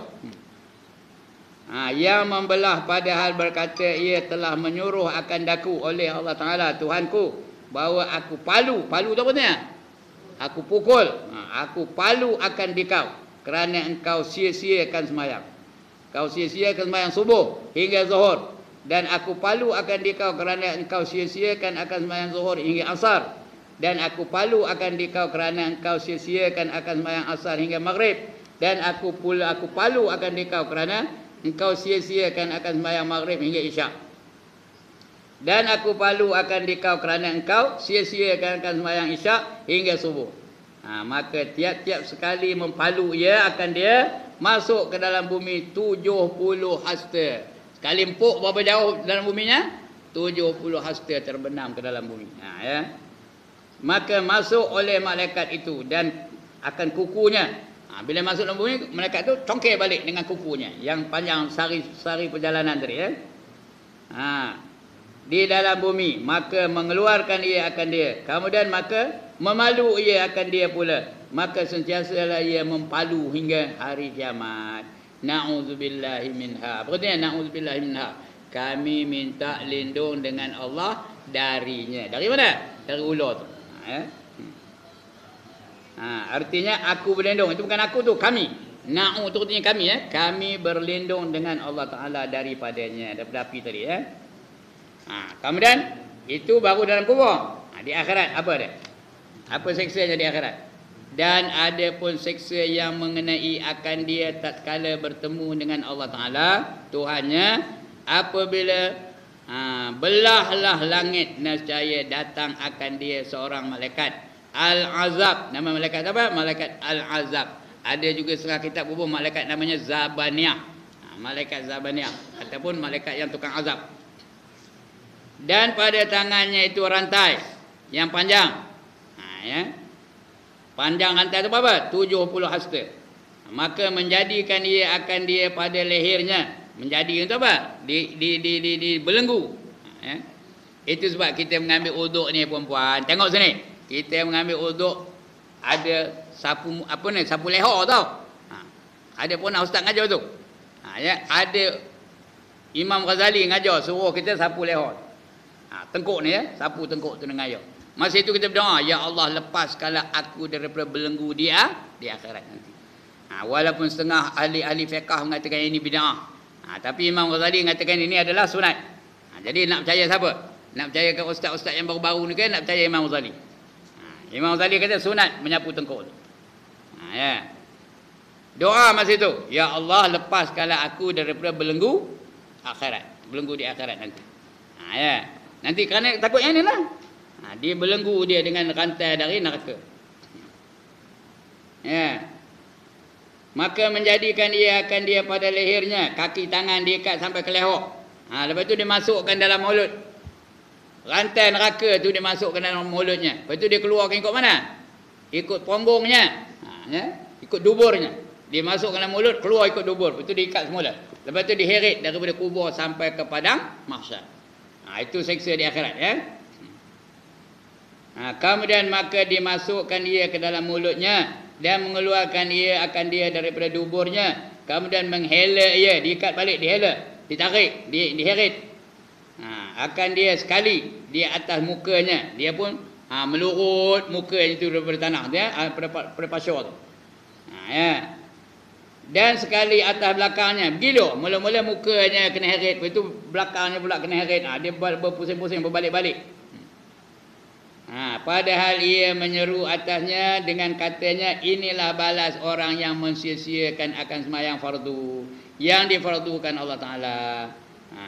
Yang membelah padahal berkata ia telah menyuruh akan daku oleh Allah Ta'ala Tuhanku bahawa aku palu tu apa ni? Aku pukul, aku palu akan dikau kerana engkau sia-siakan sembahyang. Kau sia-siakan sembahyang subuh hingga zuhur, dan aku palu akan dikau kerana engkau sia-siakan akan sembahyang zuhur hingga asar, dan aku palu akan dikau kerana engkau sia-siakan akan sembahyang asar hingga maghrib, dan aku palu akan dikau kerana engkau sia-siakan akan sembahyang maghrib hingga isyak. Dan aku palu akan dikau kerana engkau sia-siakan akan sembahyang isyak hingga subuh. Maka tiap-tiap sekali mempalu ia akan dia masuk ke dalam bumi 70 hasta. Sekali empuk berapa jauh dalam buminya? 70 hasta terbenam ke dalam bumi. Maka masuk oleh malaikat itu dan akan kukunya. Bila masuk dalam bumi, malaikat tu congkir balik dengan kukunya yang panjang sehari perjalanan tadi. Di dalam bumi, maka mengeluarkan ia akan dia. Kemudian maka memalu ia akan dia pula. Maka sentiasalah ia mempalu hingga hari kiamat. Na'udzubillahi minha. Berarti na'udzubillahi minha. Kami minta lindung dengan Allah darinya. Dari mana? Dari ular tu. Artinya aku berlindung. Itu bukan aku tu, kami. Na'u tu artinya kami. Kami berlindung dengan Allah Ta'ala daripadanya. Daripada api tadi. Kemudian itu baru dalam kubur. Di akhirat apa dia? Apa seksanya di akhirat? Dan ada pun seksa yang mengenai akan dia tatkala bertemu dengan Allah Ta'ala Tuhannya, apabila belahlah langit, nescaya datang akan dia seorang malaikat Al-Azab. Nama malaikat apa? Malaikat Al-Azab. Ada juga setengah kitab hubung malaikat namanya Zabaniyah. Malaikat Zabaniyah ataupun malaikat yang tukang azab. Dan pada tangannya itu rantai yang panjang. Panjang rantai itu apa? 70 hasta. Maka menjadikan ia akan dia pada lehernya. Menjadi itu apa? Di belenggu. Ya. Itu sebab kita mengambil uduk ni puan-puan. Tengok sini. Kita mengambil uduk ada sapu apa ni? Sapu leher tau. Ada pun ustaz ngajar tu. Ya, ada Imam Ghazali ngajar suruh kita sapu leher. Tengkuk ni ya, sapu tengkuk tu dengan air. Masa itu kita berdoa, ya Allah lepaskanlah aku daripada belenggu dia di akhirat nanti. Walaupun setengah ahli-ahli fiqh mengatakan ini bid'ah. Tapi Imam Ghazali mengatakan ini adalah sunat. Jadi nak percaya siapa? Nak percaya ke ustaz-ustaz yang baru-baru ni ke nak percaya Imam Ghazali? Imam Ghazali kata sunat menyapu tengkuk tu. Ya. Doa masa itu, ya Allah lepaskanlah aku daripada belenggu akhirat. Belenggu di akhirat nanti. Ya. Nanti kerana takutnya ni lah. Dia belenggu dia dengan rantai dari neraka. Ya. Maka menjadikan ia akan dia pada lehernya, kaki tangan diikat sampai ke leher. Lepas tu dia masukkan dalam mulut. Rantai neraka tu dia masukkan dalam mulutnya. Lepas tu dia keluarkan ikut mana? Ikut ponggongnya. Ya. Ikut duburnya. Dia masukkan dalam mulut, keluar ikut dubur. Lepas tu diikat semula. Lepas tu diheret daripada kubur sampai ke padang mahsyar. Itu seksa di akhirat ya. Kemudian maka dimasukkan ia ke dalam mulutnya dan mengeluarkan ia akan dia daripada duburnya. Kemudian menghela ia, diikat balik, dihela, ditarik, diheret. Akan dia sekali di atas mukanya. Dia pun melurut muka itu daripada tanah dia, pada pasyur tu. Ya. Dan sekali atas belakangnya. Begitu, mula-mula mukanya kena heret, lepas itu belakangnya pula kena heret. Dia berpusing-pusing, berbalik-balik. Padahal ia menyeru atasnya dengan katanya, inilah balas orang yang mensia-siakan akan sembahyang fardu yang difardukan Allah Ta'ala.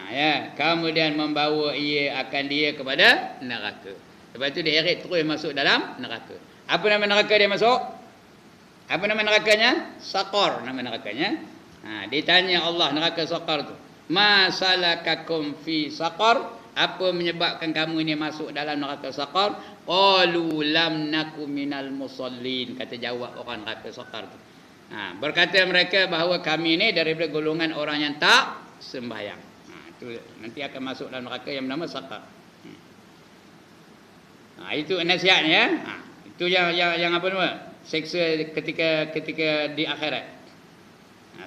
Ya. Kemudian membawa ia akan dia kepada neraka. Lepas itu dia heret terus masuk dalam neraka. Apa nama neraka dia masuk? Apa nama nerakanya? Saqar nama nerakanya. Ditanya Allah neraka Saqar tu, ma salakakum fi saqar? Apa menyebabkan kamu ini masuk dalam neraka Saqar? Qalu lam naku minal musallin. Kata jawab orang neraka Saqar tu. Berkata mereka bahawa kami ini daripada golongan orang yang tak sembahyang. Itu nanti akan masuk dalam neraka yang bernama Saqar. Itu nasihatnya. Itu yang apa nama? Seksa ketika di akhirat.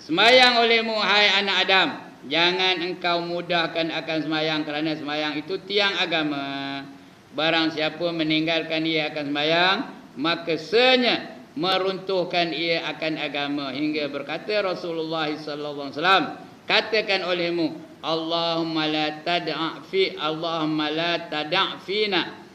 Sembahyang olehmu hai anak Adam, jangan engkau mudahkan akan sembahyang, kerana sembahyang itu tiang agama. Barang siapa meninggalkan ia akan sembahyang, maka senya meruntuhkan ia akan agama. Hingga berkata Rasulullah sallallahu alaihi wasallam, katakan olehmu, Allahumma la tada' fina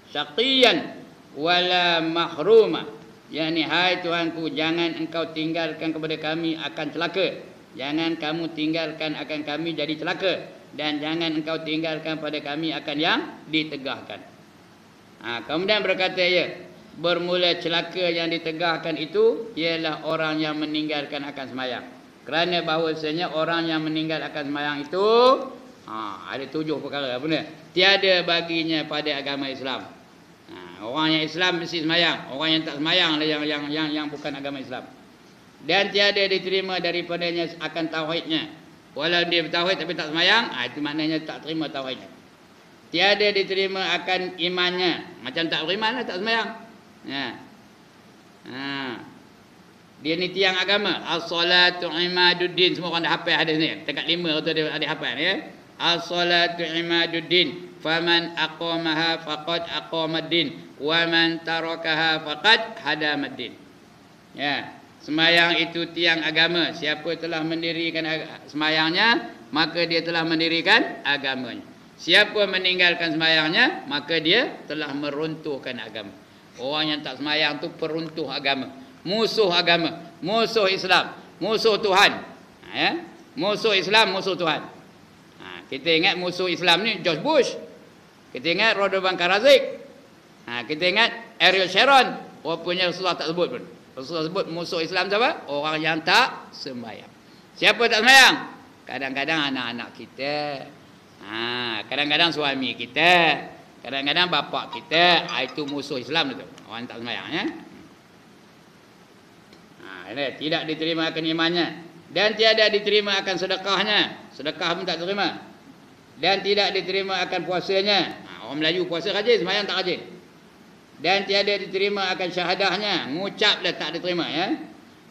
syaqiyan wala mahruma. Yani hai Tuhanku, jangan engkau tinggalkan kepada kami akan celaka. Jangan kamu tinggalkan akan kami jadi celaka, dan jangan engkau tinggalkan pada kami akan yang ditegahkan. Kemudian berkata ia, bermula celaka yang ditegahkan itu ialah orang yang meninggalkan akan sembahyang. Kerana bahawasanya orang yang meninggal akan sembahyang itu ada 7 perkara apa ni? Tiada baginya pada agama Islam. Orang yang Islam mesti sembahyang, orang yang tak sembahyang yang bukan agama Islam. Dan tiada diterima daripadanya akan tauhidnya. Walau dia bertauhid tapi tak sembahyang, itu maknanya tak terima tauhidnya. Tiada diterima akan imannya, macam tak beriman lah, tak sembahyang. Dia ni tiang agama. As-salatu imaduddin. Semua orang dah hafal hadis ni. Dekat 5 tu ada hafal ya. As-salatu imaduddin. Faman aqamaha faqad aqamaddin wa man tarakaha faqad hadamaddin. Ya, sembahyang itu tiang agama. Siapa telah mendirikan sembahyangnya, maka dia telah mendirikan agamanya. Siapa meninggalkan sembahyangnya, maka dia telah meruntuhkan agama. Orang yang tak sembahyang tu peruntuh agama, musuh agama, musuh Islam, musuh Tuhan. Ya, musuh Islam, musuh Tuhan. Kita ingat musuh Islam ni George Bush. Kita ingat Radovan Karadzic. Kita ingat Ariel Sharon. Rupanya Rasulullah tak sebut pun. Rasulullah sebut musuh Islam siapa? Orang yang tak sembahyang. Siapa tak sembahyang? Kadang-kadang anak-anak kita. Kadang-kadang suami kita. Kadang-kadang bapak kita itu musuh Islam tu. Orang tak sembahyang ya. Ini tidak diterima akan imannya dan tiada diterima akan sedekahnya. Sedekah pun tak terima. Dan tidak diterima akan puasanya. Orang Melayu puasa rajin, sembahyang tak rajin. Dan tiada diterima akan syahadahnya, ngucap dah tak diterima ya.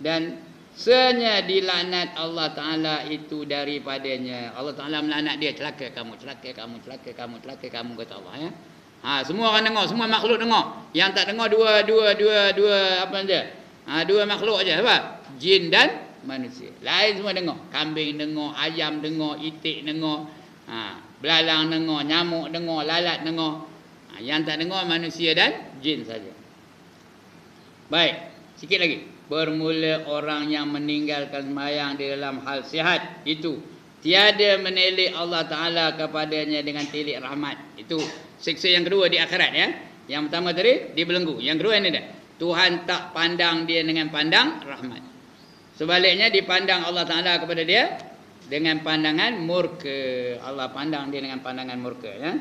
Dan senya dilaknat Allah Taala itu daripadanya. Allah Taala melaknat dia, celaka kamu, celaka kamu, celaka kamu, celaka kamu, kata Allah ya. Semua orang dengar, semua makhluk dengar. Yang tak dengar dua apa dia? Dua makhluk aja apa? Jin dan manusia. Lain semua dengar. Kambing dengar, ayam dengar, itik dengar, belalang dengar, nyamuk dengar, lalat dengar. Yang tak dengar manusia dan jin saja. Baik, sikit lagi. Bermula orang yang meninggalkan sembahyang di dalam hal sihat itu tiada menelek Allah Taala kepadanya dengan tilik rahmat. Itu siksa yang kedua di akhirat ya. Yang pertama tadi dibelenggu. Yang kedua ini dah. Tuhan tak pandang dia dengan pandang rahmat. Sebaliknya dipandang Allah Taala kepada dia dengan pandangan murka. Allah pandang dia dengan pandangan murka ya.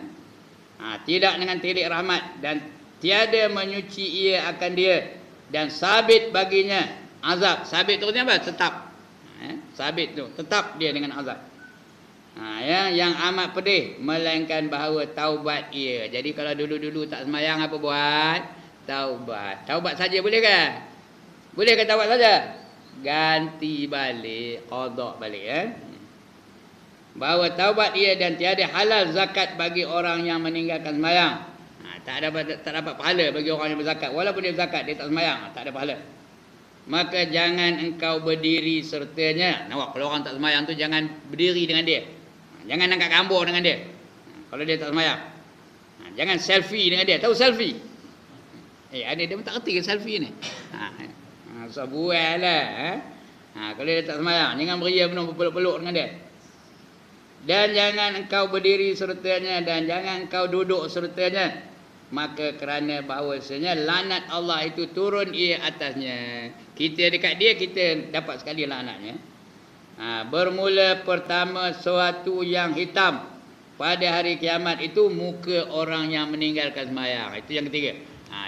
Tidak dengan tilik rahmat dan tiada menyuci ia akan dia dan sabit baginya azab. Sabit tu apa? Tetap. Sabit tu tetap dia dengan azab. Yang amat pedih melainkan bahawa taubat ia. Jadi kalau dulu-dulu tak sembahyang apa buat? Taubat. Taubat saja boleh ke? Boleh ke taubat saja? Ganti balik, qada balik ya. Bahawa taubat ia dan tiada halal zakat bagi orang yang meninggalkan sembahyang. Tak dapat pahala bagi orang yang berzakat. Walaupun dia berzakat, dia tak sembahyang, tak ada pahala. Maka jangan engkau berdiri sertanya. Nampak, kalau orang tak sembahyang tu jangan berdiri dengan dia. Jangan angkat gambar dengan dia. Kalau dia tak sembahyang. Jangan selfie dengan dia. Tahu selfie? Ada dia pun tak kerti ke selfie ni. So buat lah. Kalau dia tak sembahyang, jangan beria penuh berpeluk-peluk dengan dia. Dan jangan engkau berdiri sertanya dan jangan engkau duduk sertanya. Maka kerana bahawasanya laknat Allah itu turun ia atasnya. Kita dekat dia, kita dapat sekali laknatnya. Bermula pertama suatu yang hitam pada hari kiamat itu muka orang yang meninggalkan sembahyang. Itu yang ketiga.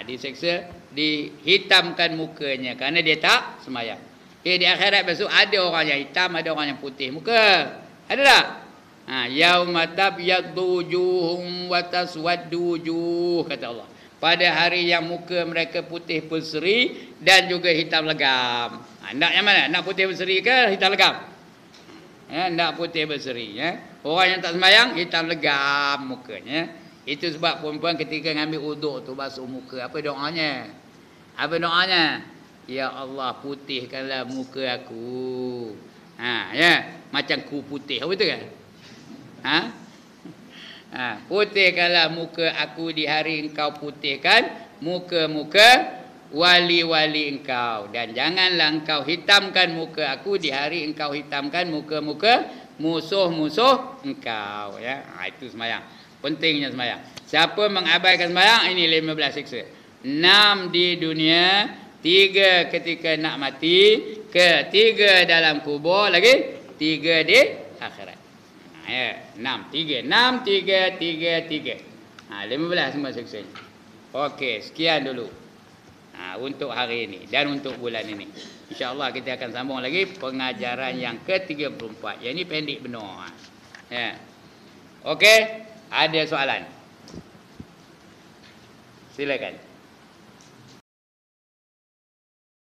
Diseksa, dihitamkan mukanya kerana dia tak sembahyang. Di akhirat besok ada orang yang hitam, ada orang yang putih muka. Ada tak? Yauma tabyaddu wujuhum wa taswaddu wujuh, kata Allah. Pada hari yang muka mereka putih berseri dan juga hitam legam. Nak yang mana? Nak putih berseri ke hitam legam? Nak putih berseri ya. Orang yang tak sembahyang hitam legam mukanya. Itu sebab perempuan ketika ngambil uduk tu basuh muka, apa doanya? Apa doanya? Ya Allah, putihkanlah muka aku. Ya, macam ku putih. Apa betul kan? Putihkanlah muka aku di hari engkau putihkan muka-muka wali-wali engkau, dan janganlah engkau hitamkan muka aku di hari engkau hitamkan muka-muka musuh-musuh engkau ya. Itu sembahyang. Pentingnya sembahyang. Siapa mengabaikan sembahyang, ini 15 siksa. 6 di dunia, 3 ketika nak mati, 3 dalam kubur, lagi 3 di akhirat. 6, 3. 6, 3, 3, 3. 15 semua seksanya. Okey, sekian dulu. Untuk hari ini dan untuk bulan ini. InsyaAllah kita akan sambung lagi pengajaran yang ke-34. Yang ini pendek benar. Ya. Okey, ada soalan? Silakan.